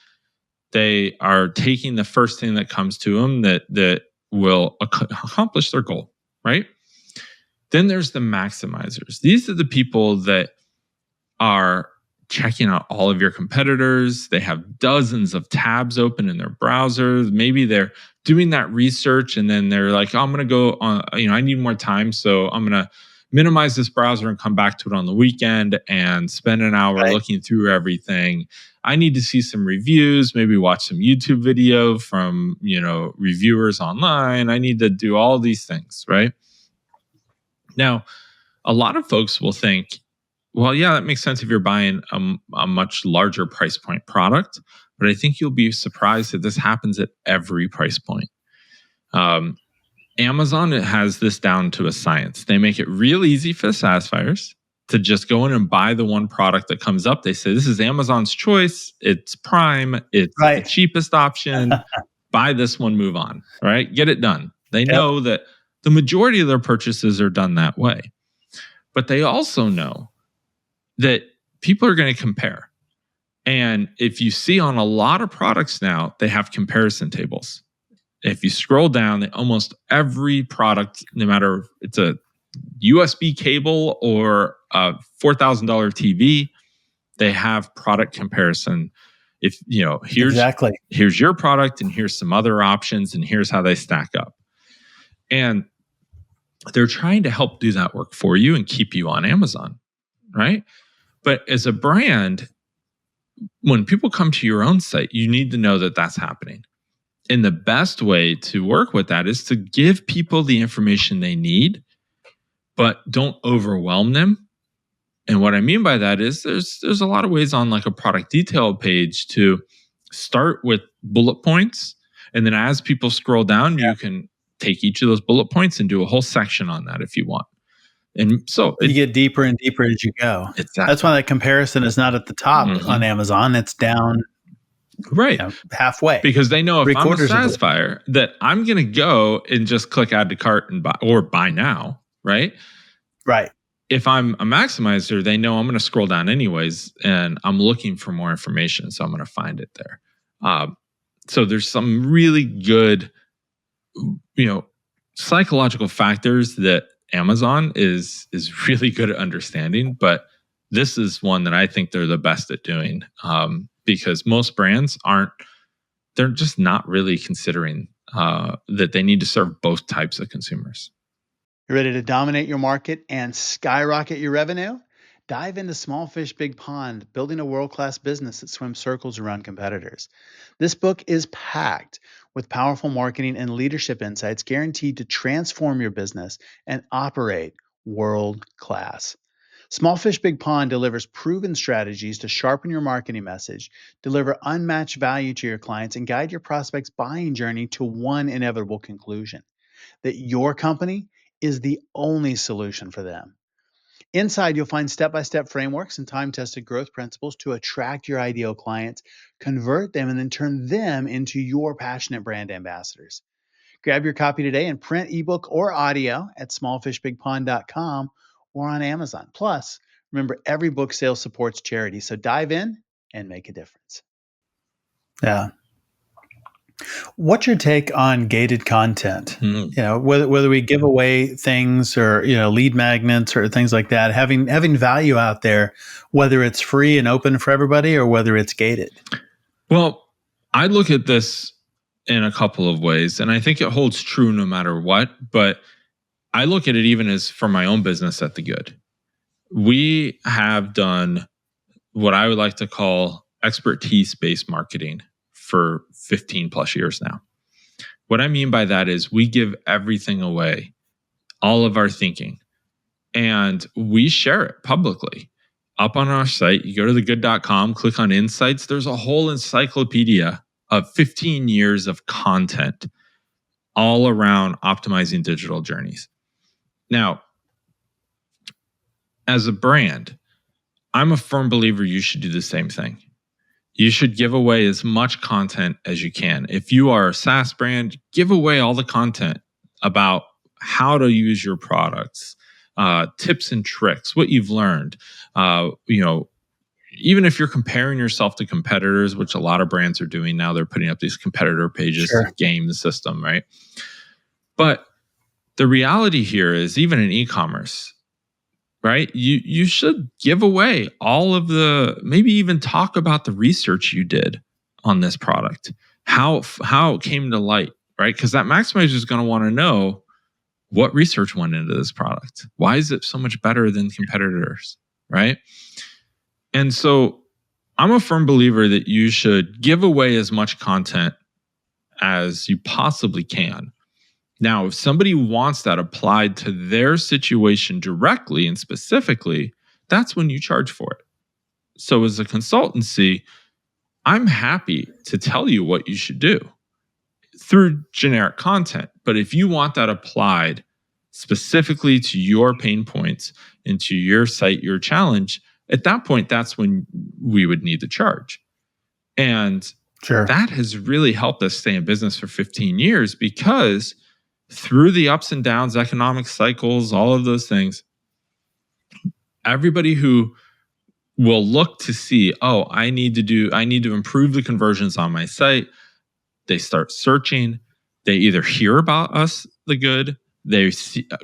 They are taking the first thing that comes to them that will accomplish their goal, right? Then there's the maximizers. These are the people that are checking out all of your competitors. They have dozens of tabs open in their browsers. Maybe they're doing that research and then they're like, oh, I'm going to go on, I need more time. So I'm going to minimize this browser and come back to it on the weekend and spend an hour looking through everything. I need to see some reviews, maybe watch some YouTube video from, reviewers online. I need to do all these things, right? Now, a lot of folks will think, well, yeah, that makes sense if you're buying a much larger price point product, but I think you'll be surprised that this happens at every price point. Amazon has this down to a science. They make it real easy for the satisfiers to just go in and buy the one product that comes up. They say, this is Amazon's choice. It's Prime. It's the cheapest option. Buy this one, move on, right? Get it done. They know that the majority of their purchases are done that way. But they also know that people are going to compare. And if you see on a lot of products now, they have comparison tables. If you scroll down, almost every product, no matter if it's a USB cable or a $4,000 TV, they have product comparison. If here's your product and here's some other options and here's how they stack up. And they're trying to help do that work for you and keep you on Amazon, right? But as a brand, when people come to your own site, you need to know that that's happening. And the best way to work with that is to give people the information they need, but don't overwhelm them. And what I mean by that is there's a lot of ways on like a product detail page to start with bullet points. And then as people scroll down, you can take each of those bullet points and do a whole section on that if you want. And so you get deeper and deeper as you go. Exactly. That's why that comparison is not at the top on Amazon. It's down halfway. Because they know if I'm a satisfier that I'm going to go and just click add to cart and buy now, right? Right. If I'm a maximizer, they know I'm going to scroll down anyways and I'm looking for more information. So I'm going to find it there. So there's some really good, psychological factors that Amazon is really good at understanding, but this is one that I think they're the best at doing, because most brands they're just not really considering that they need to serve both types of consumers. You ready to dominate your market and skyrocket your revenue? Dive into Small Fish, Big Pond, building a world-class business that swims circles around competitors. This book is packed with powerful marketing and leadership insights guaranteed to transform your business and operate world-class. Small Fish, Big Pond delivers proven strategies to sharpen your marketing message, deliver unmatched value to your clients, and guide your prospects' buying journey to one inevitable conclusion: that your company is the only solution for them. Inside, you'll find step-by-step frameworks and time-tested growth principles to attract your ideal clients, convert them, and then turn them into your passionate brand ambassadors. Grab your copy today in print, ebook, or audio at smallfishbigpond.com or on Amazon. Plus, remember, every book sale supports charity, so dive in and make a difference. Yeah. What's your take on gated content? Mhm. Whether we give away things or lead magnets or things like that, having value out there, whether it's free and open for everybody or whether it's gated. Well, I look at this in a couple of ways, and I think it holds true no matter what. But I look at it even as for my own business at the good. We have done what I would like to call expertise-based marketing for 15 plus years now. What I mean by that is we give everything away, all of our thinking, and we share it publicly. Up on our site, you go to thegood.com, click on insights. There's a whole encyclopedia of 15 years of content all around optimizing digital journeys. Now, as a brand, I'm a firm believer you should do the same thing. You should give away as much content as you can. If you are a SaaS brand, give away all the content about how to use your products, tips and tricks, what you've learned. Even if you're comparing yourself to competitors, which a lot of brands are doing now, they're putting up these competitor pages to game the system, right? But the reality here is, even in e-commerce, right? You should give away all of maybe even talk about the research you did on this product, how it came to light, right? Because that maximizer is going to want to know what research went into this product. Why is it so much better than competitors, right? And so I'm a firm believer that you should give away as much content as you possibly can. Now, if somebody wants that applied to their situation directly and specifically, that's when you charge for it. So as a consultancy, I'm happy to tell you what you should do through generic content. But if you want that applied specifically to your pain points and to your site, your challenge, at that point, that's when we would need to charge. And that has really helped us stay in business for 15 years because through the ups and downs, economic cycles, all of those things, everybody who will look to see, I need to improve the conversions on my site. They start searching. They either hear about us, the good, they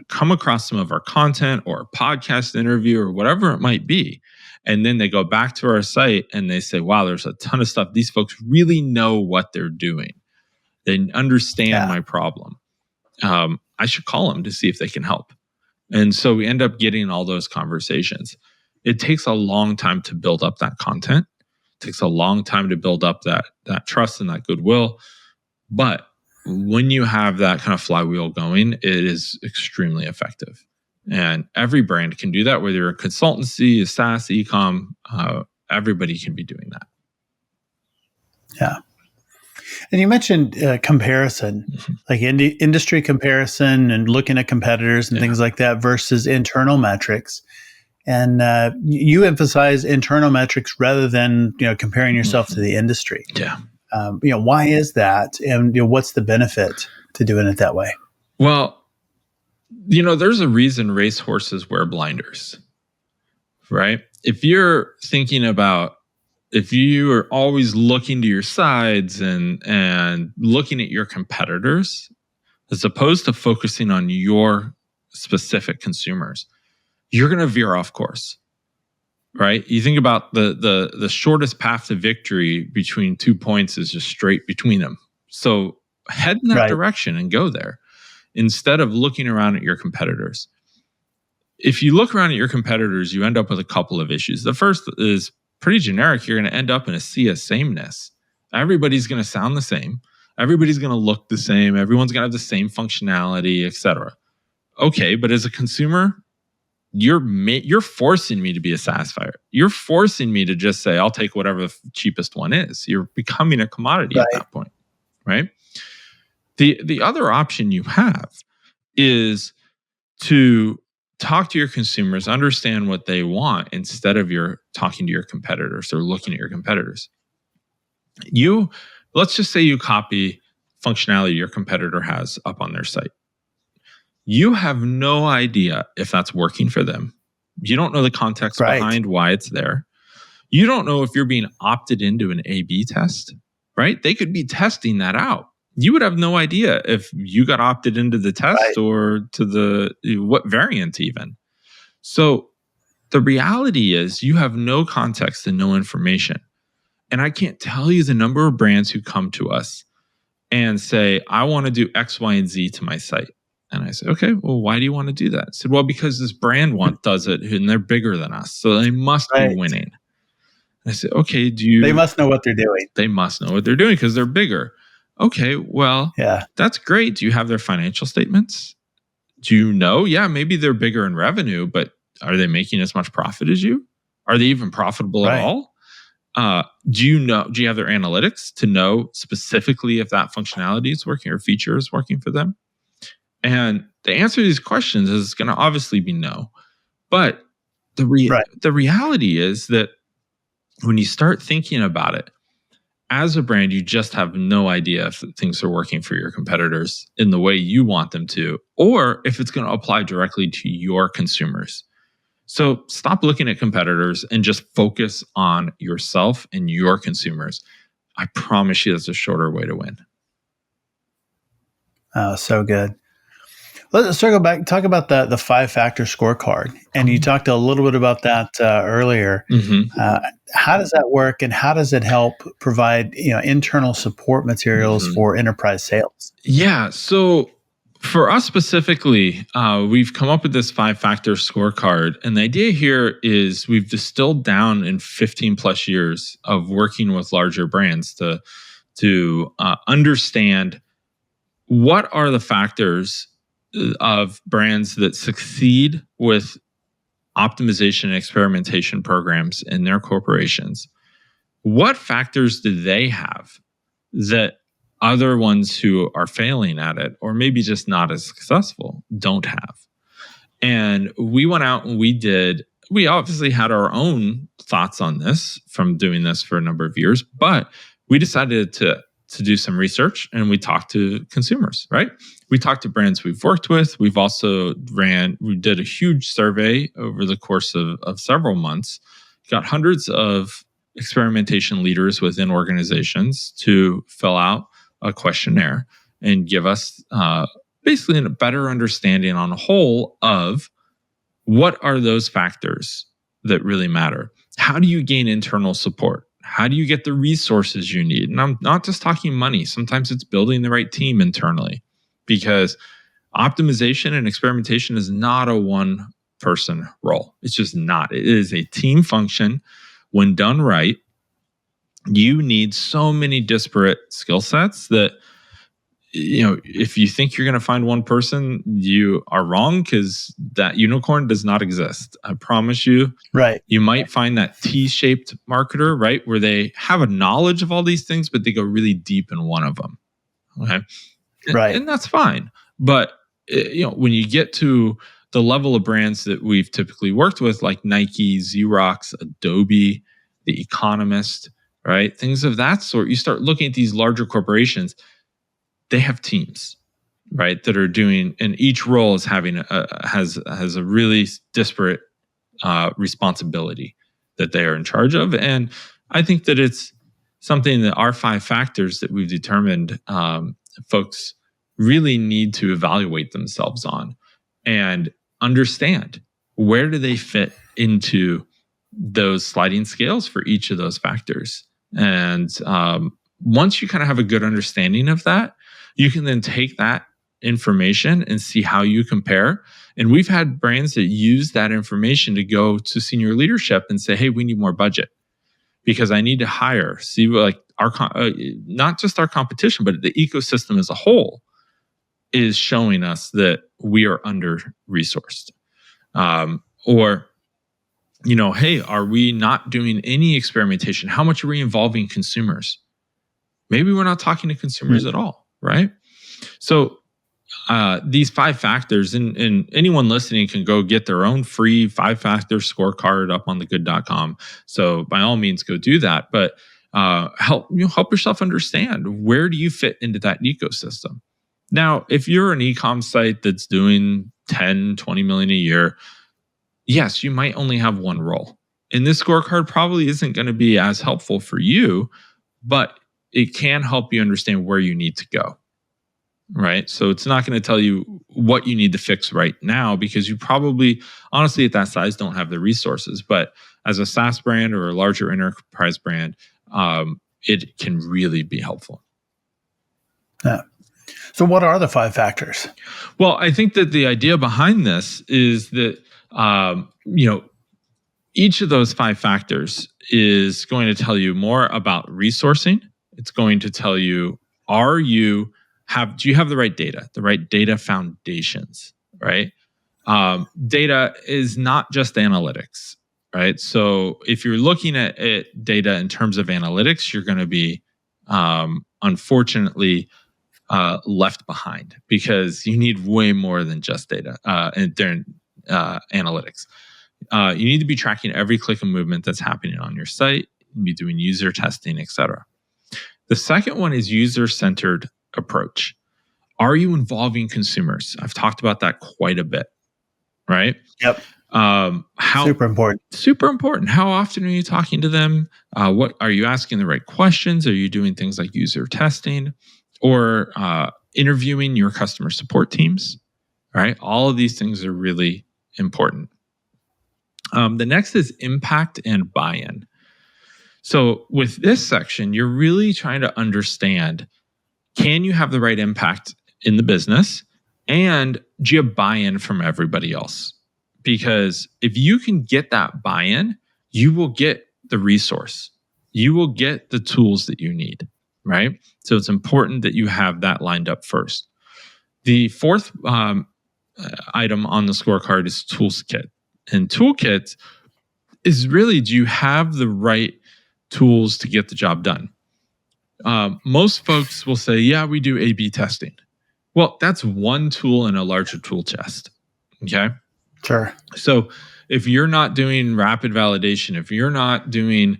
come across some of our content or a podcast interview or whatever it might be. And then they go back to our site and they say, wow, there's a ton of stuff. These folks really know what they're doing. They understand my problem. I should call them to see if they can help. And so we end up getting all those conversations. It takes a long time to build up that content. It takes a long time to build up that trust and that goodwill. But when you have that kind of flywheel going, it is extremely effective. And every brand can do that, whether you're a consultancy, a SaaS, e-com, everybody can be doing that. Yeah. And you mentioned comparison, like industry comparison and looking at competitors and things like that versus internal metrics. And you emphasize internal metrics rather than comparing yourself to the industry. Yeah. Why is that? And what's the benefit to doing it that way? Well, there's a reason racehorses wear blinders, right? If you're thinking about, if you are always looking to your sides and looking at your competitors, as opposed to focusing on your specific consumers, you're going to veer off course, right? You think about the shortest path to victory between 2 points is just straight between them. So head in that direction and go there instead of looking around at your competitors. If you look around at your competitors, you end up with a couple of issues. The first is pretty generic. You're going to end up in a sea of sameness. Everybody's going to sound the same. Everybody's going to look the same. Everyone's going to have the same functionality, etc. Okay, but as a consumer, you're forcing me to be a satisfier. You're forcing me to just say, I'll take whatever the cheapest one is. You're becoming a commodity at that point, right? The other option you have is to talk to your consumers, understand what they want instead of your talking to your competitors or looking at your competitors. Let's just say you copy functionality your competitor has up on their site. You have no idea if that's working for them. You don't know the context behind why it's there. You don't know if you're being opted into an A/B test right? They could be testing that out. You would have no idea if you got opted into the test or to the what variant even. So the reality is you have no context and no information. And I can't tell you the number of brands who come to us and say, I want to do X, Y, and Z to my site. And I say, okay, well, why do you want to do that? I said, well, because this brand does it and they're bigger than us. So they must be winning. And I said, okay, They must know what they're doing. They must know what they're doing because they're bigger. Okay, well, that's great. Do you have their financial statements? Do you know? Yeah, maybe they're bigger in revenue, but are they making as much profit as you? Are they even profitable at all? Do you have their analytics to know specifically if that functionality is working or feature is working for them? And the answer to these questions is going to obviously be no. But the reality is that when you start thinking about it, as a brand, you just have no idea if things are working for your competitors in the way you want them to, or if it's going to apply directly to your consumers. So stop looking at competitors and just focus on yourself and your consumers. I promise you that's a shorter way to win. Oh, so good. Let's circle back, talk about the 5-factor scorecard. And you talked a little bit about that earlier. How does that work and how does it help provide internal support materials for enterprise sales? Yeah, so for us specifically, we've come up with this 5-factor scorecard. And the idea here is we've distilled down in 15 plus years of working with larger brands to understand what are the factors of brands that succeed with optimization and experimentation programs in their corporations. What factors do they have that other ones who are failing at it, or maybe just not as successful, don't have? And we went out and we obviously had our own thoughts on this from doing this for a number of years, but we decided to do some research and we talked to consumers, right? We talked to brands we've worked with. We've also we did a huge survey over the course of several months, got hundreds of experimentation leaders within organizations to fill out a questionnaire and give us basically a better understanding on a whole of what are those factors that really matter. How do you gain internal support? How do you get the resources you need? And I'm not just talking money. Sometimes it's building the right team internally, because optimization and experimentation is not a one-person role. It's just not. It is a team function. When done right, you need so many disparate skill sets that, if you think you're going to find one person, you are wrong, because that unicorn does not exist. I promise you. Right. You might find that T-shaped marketer, right, where they have a knowledge of all these things, but they go really deep in one of them. Okay. Right. And that's fine. But, when you get to the level of brands that we've typically worked with, like Nike, Xerox, Adobe, The Economist, right, things of that sort, you start looking at these larger corporations. They have teams, right, that are doing, and each role is having has a really disparate responsibility that they are in charge of. And I think that it's something that our 5 factors that we've determined folks really need to evaluate themselves on and understand where do they fit into those sliding scales for each of those factors. And once you kind of have a good understanding of that, you can then take that information and see how you compare. And we've had brands that use that information to go to senior leadership and say, hey, we need more budget because I need to hire. See, like not just our competition, but the ecosystem as a whole is showing us that we are under-resourced. Or, hey, are we not doing any experimentation? How much are we involving consumers? Maybe we're not talking to consumers at all, right? So these 5 factors, and anyone listening can go get their own free 5-factor scorecard up on thegood.com. So by all means, go do that. But help yourself understand, where do you fit into that ecosystem? Now, if you're an e-com site that's doing 10, 20 million a year, yes, you might only have one role. And this scorecard probably isn't going to be as helpful for you, but it can help you understand where you need to go. Right. So it's not going to tell you what you need to fix right now, because you probably, honestly, at that size, don't have the resources. But as a SaaS brand or a larger enterprise brand, it can really be helpful. Yeah. So what are the 5 factors? Well, I think that the idea behind this is that, each of those 5 factors is going to tell you more about resourcing. It's going to tell you, do you have the right data foundations, right? Data is not just analytics, right? So if you're looking at data in terms of analytics, you're going to be, unfortunately, left behind, because you need way more than just data and analytics. You need to be tracking every click and movement that's happening on your site. You be doing user testing, etc. The second one is user-centered approach. Are you involving consumers? I've talked about that quite a bit, right? Yep. Super important. How often are you talking to them? What are you asking the right questions? Are you doing things like user testing or interviewing your customer support teams? Right? All of these things are really important. The next is impact and buy-in. So with this section, you're really trying to understand, can you have the right impact in the business, and do you have buy-in from everybody else? Because if you can get that buy-in, you will get the resource. You will get the tools that you need, right? So it's important that you have that lined up first. The fourth item on the scorecard is toolkit. And toolkit is really, do you have the right tools to get the job done? Most folks will say, yeah, we do A/B testing. Well, that's one tool in a larger tool chest. Okay. Sure. So if you're not doing rapid validation, if you're not doing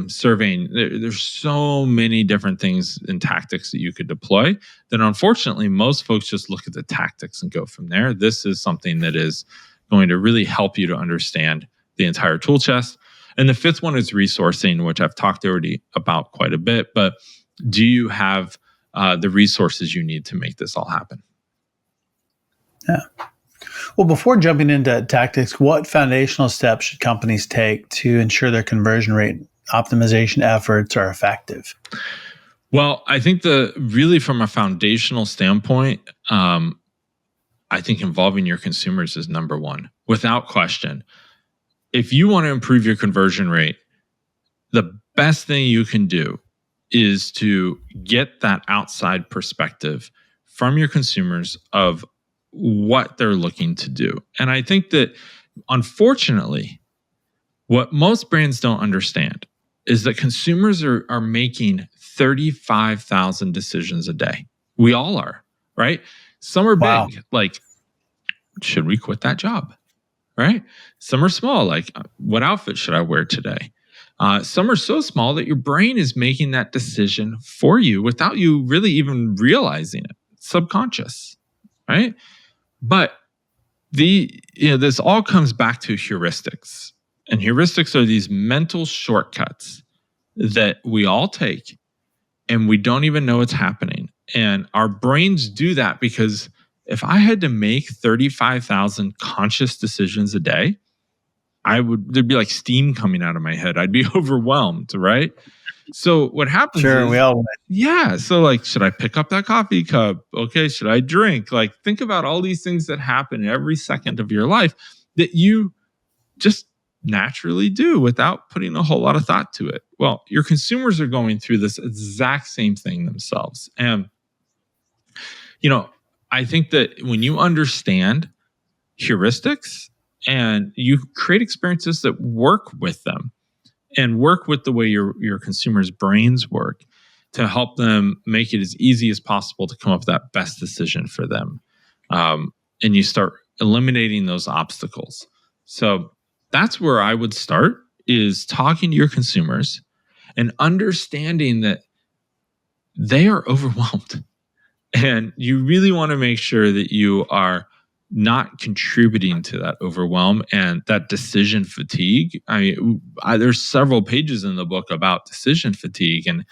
surveying, there's so many different things and tactics that you could deploy, then unfortunately, most folks just look at the tactics and go from there. This is something that is going to really help you to understand the entire tool chest. And the fifth one is resourcing, which I've talked already about quite a bit. But do you have the resources you need to make this all happen? Yeah. Well, before jumping into tactics, what foundational steps should companies take to ensure their conversion rate optimization efforts are effective? Well, I think really from a foundational standpoint, I think involving your consumers is number one, without question. If you want to improve your conversion rate, the best thing you can do is to get that outside perspective from your consumers of what they're looking to do. And I think that, unfortunately, what most brands don't understand is that consumers are making 35,000 decisions a day. We all are, right? Some are big, like, should we quit that job? Right? Some are small, like, what outfit should I wear today? Some are so small that your brain is making that decision for you without you really even realizing it. It's subconscious, right? But this all comes back to heuristics. And heuristics are these mental shortcuts that we all take and we don't even know it's happening. And our brains do that because if I had to make 35,000 conscious decisions a day, there'd be like steam coming out of my head. I'd be overwhelmed, right? So what happens is, we all would. Yeah. So like, should I pick up that coffee cup? Okay. Should I drink? Like, think about all these things that happen every second of your life that you just naturally do without putting a whole lot of thought to it. Well, your consumers are going through this exact same thing themselves. And, I think that when you understand heuristics and you create experiences that work with them and work with the way your consumers' brains work to help them make it as easy as possible to come up with that best decision for them. And you start eliminating those obstacles. So that's where I would start, is talking to your consumers and understanding that they are overwhelmed. And you really want to make sure that you are not contributing to that overwhelm and that decision fatigue. I mean, there's several pages in the book about decision fatigue. And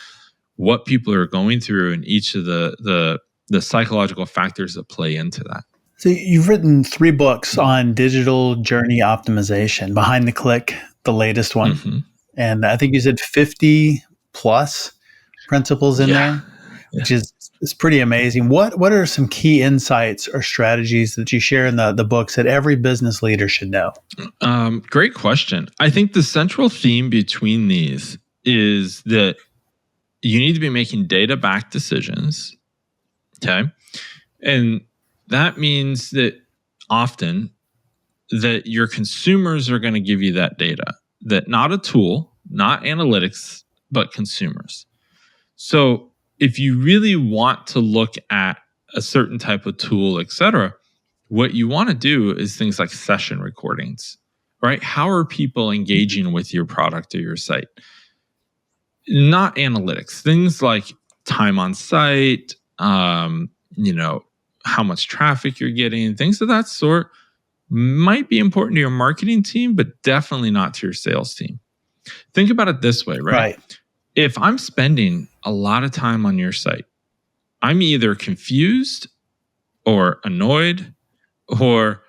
what people are going through and each of the psychological factors that play into that. So you've written 3 books on digital journey optimization. Behind the Click, the latest one. Mm-hmm. And I think you said 50 plus principles in there, which is pretty amazing. What are some key insights or strategies that you share in the books that every business leader should know? Great question. I think the central theme between these is that you need to be making data-backed decisions, okay? And that means that often that your consumers are going to give you that data, that not a tool, not analytics, but consumers. So if you really want to look at a certain type of tool, et cetera, what you want to do is things like session recordings, right? How are people engaging with your product or your site? Not analytics, things like time on site, how much traffic you're getting, things of that sort might be important to your marketing team, but definitely not to your sales team. Think about it this way, right? If I'm spending a lot of time on your site, I'm either confused or annoyed, or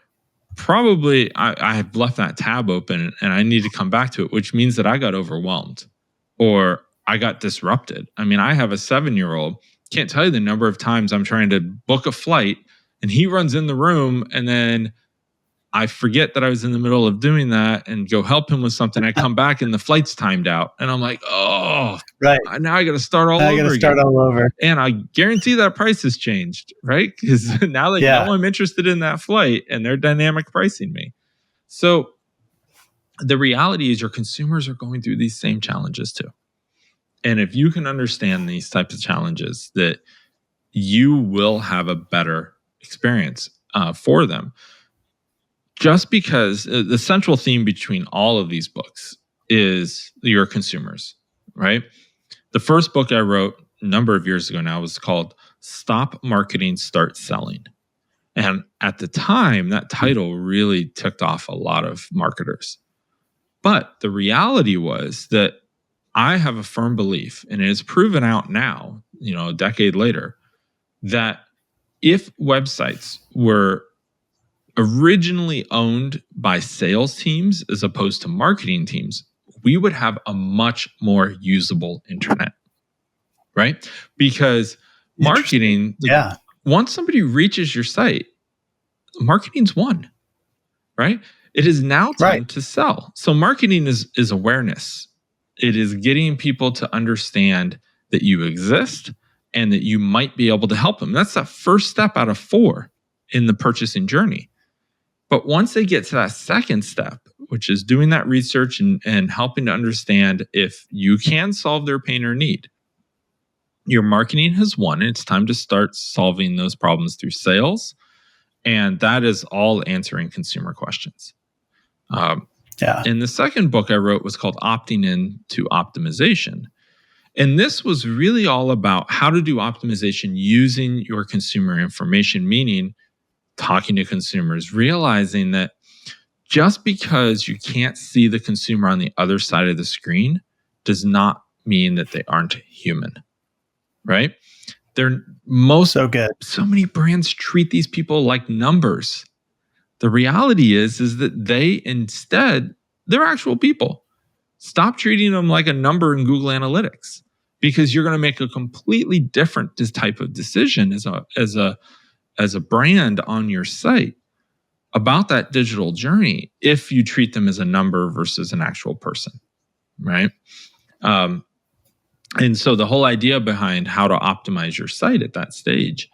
probably I have left that tab open and I need to come back to it, which means that I got overwhelmed or I got disrupted. I mean, I have a 7-year-old. Can't tell you the number of times I'm trying to book a flight and he runs in the room and then I forget that I was in the middle of doing that and go help him with something. I come back and the flight's timed out and I'm like, oh, right. Now I got to start all over again. And I guarantee that price has changed, right? Because now they know I'm interested in that flight and they're dynamic pricing me. So the reality is your consumers are going through these same challenges too. And if you can understand these types of challenges, that you will have a better experience for them. Just because the central theme between all of these books is your consumers, right? The first book I wrote a number of years ago now was called Stop Marketing, Start Selling. And at the time, that title really ticked off a lot of marketers. But the reality was that I have a firm belief, and it is proven out now, a decade later, that if websites were originally owned by sales teams as opposed to marketing teams, we would have a much more usable internet, right? Because marketing, once somebody reaches your site, marketing's won, right? It is now time to sell. So marketing is awareness. It is getting people to understand that you exist and that you might be able to help them. That's that first step out of 4 in the purchasing journey. But once they get to that second step, which is doing that research and helping to understand if you can solve their pain or need, your marketing has won. And it's time to start solving those problems through sales. And that is all answering consumer questions. And the second book I wrote was called Opting In to Optimization. And this was really all about how to do optimization using your consumer information, meaning talking to consumers, realizing that just because you can't see the consumer on the other side of the screen does not mean that they aren't human, right? So many brands treat these people like numbers. The reality is that they're actual people. Stop treating them like a number in Google Analytics, because you're going to make a completely different type of decision as a brand on your site about that digital journey if you treat them as a number versus an actual person, right? And so the whole idea behind how to optimize your site at that stage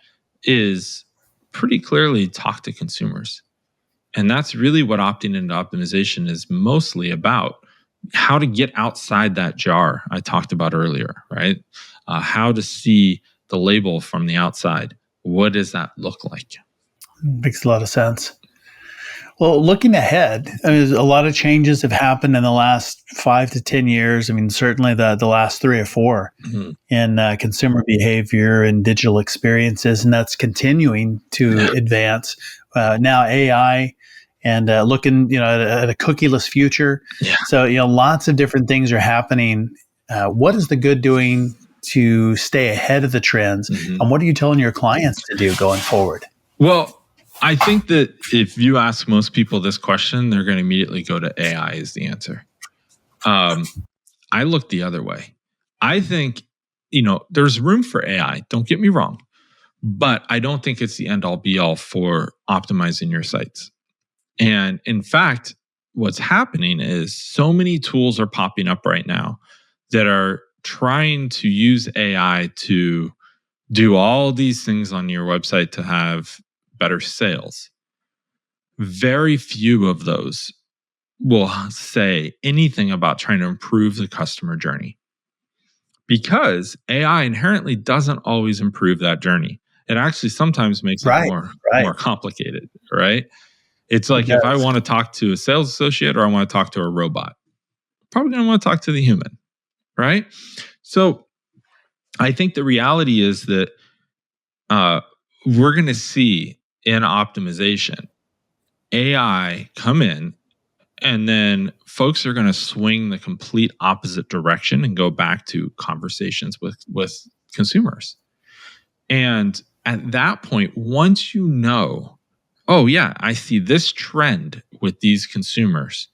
is pretty clearly talk to consumers. And that's really what opting into optimization is mostly about. How to get outside that jar I talked about earlier, right? How to see the label from the outside. What does that look like? Makes a lot of sense. Well, looking ahead, a lot of changes have happened in the last 5 to 10 years. Certainly the last 3 or 4 in consumer behavior and digital experiences, and that's continuing to advance. Now AI and looking, at a cookieless future. Yeah. So, lots of different things are happening. What is the good doing to stay ahead of the trends? And what are you telling your clients to do going forward? Well, I think that if you ask most people this question, they're going to immediately go to AI as the answer. I look the other way. I think, there's room for AI. Don't get me wrong. But I don't think it's the end all be all for optimizing your sites. And in fact, what's happening is so many tools are popping up right now that are trying to use AI to do all these things on your website to have better sales. Very few of those will say anything about trying to improve the customer journey, because AI inherently doesn't always improve that journey. It actually sometimes makes it more complicated, right? It's like if I want to talk to a sales associate or I want to talk to a robot, probably going to want to talk to the human, right? So I think the reality is that we're going to see in optimization AI come in, and then folks are going to swing the complete opposite direction and go back to conversations with consumers. And at that point, once you know, oh yeah, I see this trend with these consumers,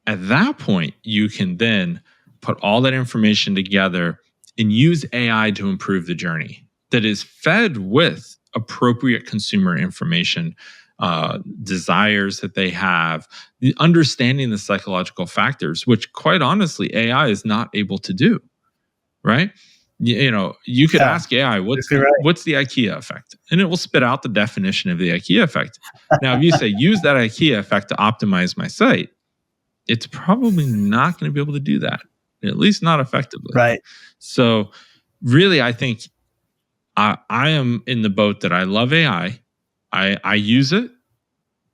at that point, you can then put all that information together and use AI to improve the journey that is fed with appropriate consumer information, desires that they have, understanding the psychological factors, which quite honestly, AI is not able to do, right? You could ask AI, what's the IKEA effect? And it will spit out the definition of the IKEA effect. Now, if you say, use that IKEA effect to optimize my site, it's probably not going to be able to do that, at least not effectively. Right. So really, I think I am in the boat that I love AI. I use it.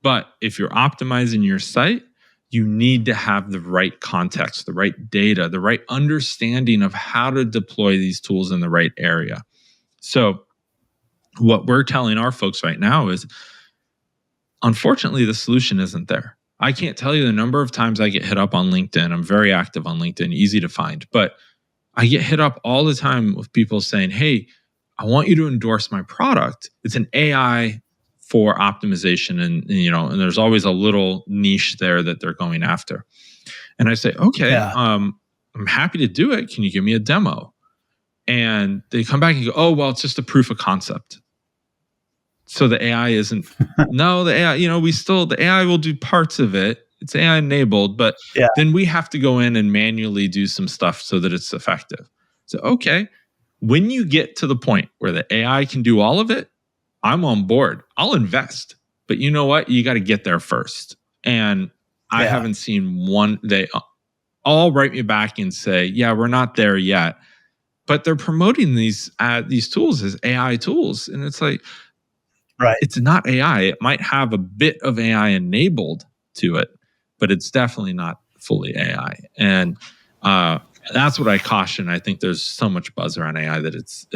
But if you're optimizing your site, you need to have the right context, the right data, the right understanding of how to deploy these tools in the right area. So what we're telling our folks right now is, unfortunately, the solution isn't there. I can't tell you the number of times I get hit up on LinkedIn. I'm very active on LinkedIn, easy to find. But I get hit up all the time with people saying, hey, I want you to endorse my product. It's an AI for optimization. And there's always a little niche there that they're going after. And I say, okay, I'm happy to do it. Can you give me a demo? And they come back and go, oh, well, it's just a proof of concept. So the AI isn't, no, the AI, the AI will do parts of it. It's AI enabled, but then we have to go in and manually do some stuff so that it's effective. So, okay, when you get to the point where the AI can do all of it, I'm on board. I'll invest. But you know what? You got to get there first. And I haven't seen one, they all write me back and say, yeah, we're not there yet. But they're promoting these tools as AI tools. And it's like, it's not AI. It might have a bit of AI enabled to it, but it's definitely not fully AI. And that's what I caution. I think there's so much buzz around AI that it's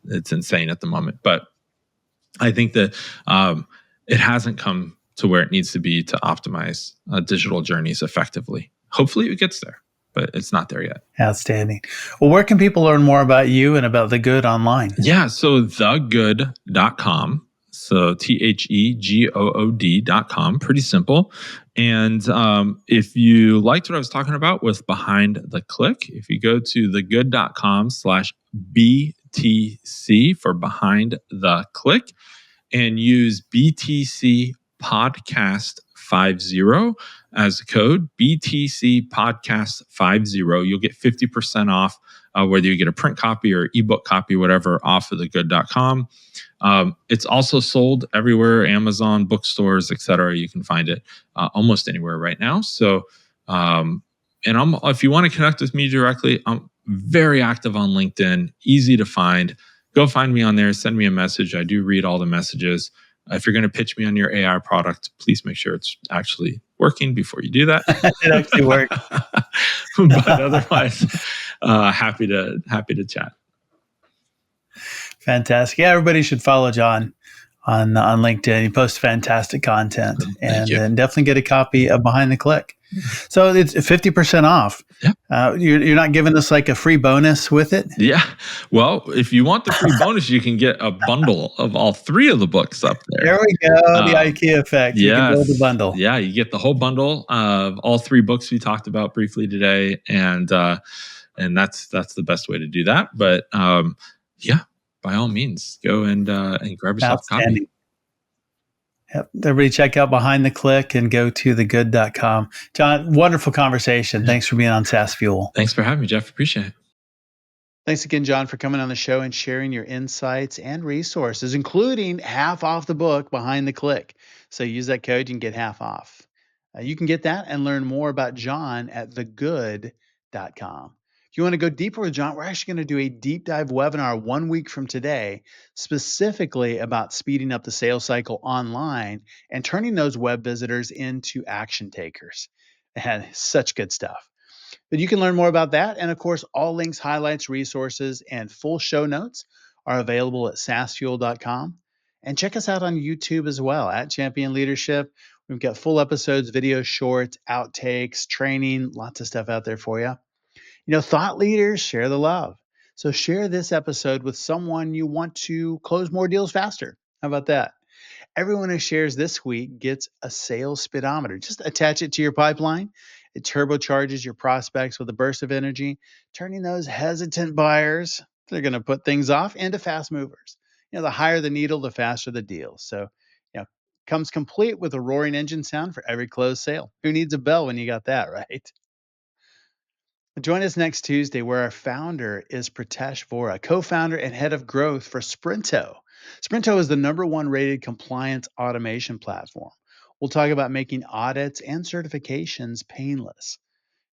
insane at the moment. But I think that it hasn't come to where it needs to be to optimize digital journeys effectively. Hopefully it gets there, but it's not there yet. Outstanding. Well, where can people learn more about you and about The Good online? Yeah, so thegood.com. So TheGood.com, pretty simple. And if you liked what I was talking about with Behind the Click, if you go to thegood.com/BTC for Behind the Click and use BTC Podcast 50 as a code, BTC Podcast 50, you'll get 50% off, whether you get a print copy or ebook copy, whatever, off of thegood.com. It's also sold everywhere, Amazon, bookstores, etc. You can find it almost anywhere right now. So, if you want to connect with me directly, I'm very active on LinkedIn, easy to find. Go find me on there, send me a message. I do read all the messages. If you're going to pitch me on your AI product, please make sure it's actually working before you do that. It actually works. But otherwise, happy to chat. Fantastic. Yeah, everybody should follow Jon on LinkedIn. He posts fantastic content, and definitely get a copy of Behind the Click. So it's 50% off. Yeah. You're not giving us like a free bonus with it? Yeah. Well, if you want the free bonus, you can get a bundle of all 3 of the books up there. There we go. The IKEA effect. You can build the bundle. Yeah, you get the whole bundle of all 3 books we talked about briefly today, and that's the best way to do that. But yeah, by all means, go and grab yourself a copy. Yep. Everybody check out Behind the Click and go to thegood.com. Jon, wonderful conversation. Thanks for being on SaaS Fuel. Thanks for having me, Jeff. Appreciate it. Thanks again, Jon, for coming on the show and sharing your insights and resources, including half off the book, Behind the Click. So use that code, you can get half off. You can get that and learn more about Jon at thegood.com. If you want to go deeper with Jon, we're actually going to do a deep dive webinar 1 week from today, specifically about speeding up the sales cycle online and turning those web visitors into action takers. And such good stuff. But you can learn more about that. And of course, all links, highlights, resources, and full show notes are available at saasfuel.com. And check us out on YouTube as well at Champion Leadership. We've got full episodes, video shorts, outtakes, training, lots of stuff out there for you. You know, thought leaders share the love. So share this episode with someone you want to close more deals faster. How about that? Everyone who shares this week gets a sales speedometer. Just attach it to your pipeline. It turbocharges your prospects with a burst of energy, turning those hesitant buyers, they're going to put things off, into fast movers. You know, the higher the needle, the faster the deal. So, comes complete with a roaring engine sound for every closed sale. Who needs a bell when you got that, right? Join us next Tuesday, where our founder is Pritesh Vora, co-founder and head of growth for Sprinto. Sprinto is the #1 rated compliance automation platform. We'll talk about making audits and certifications painless.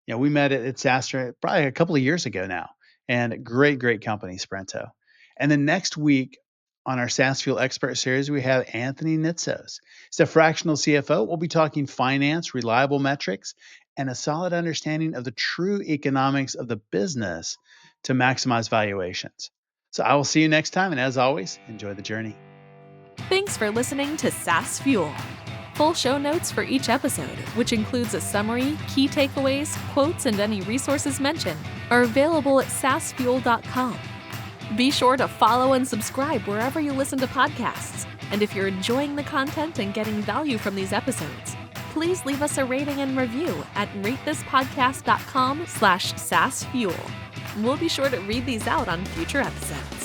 You know, we met at SaaS probably a couple of years ago now, and great company, Sprinto. And then next week on our SaaS Fuel Expert Series, we have Anthony Nitsos. He's a fractional CFO. We'll be talking finance, reliable metrics, and a solid understanding of the true economics of the business to maximize valuations. So I will see you next time. And as always, enjoy the journey. Thanks for listening to SaaS Fuel. Full show notes for each episode, which includes a summary, key takeaways, quotes, and any resources mentioned, are available at saasfuel.com. Be sure to follow and subscribe wherever you listen to podcasts. And if you're enjoying the content and getting value from these episodes, please leave us a rating and review at ratethispodcast.com/SaaSFuel. We'll be sure to read these out on future episodes.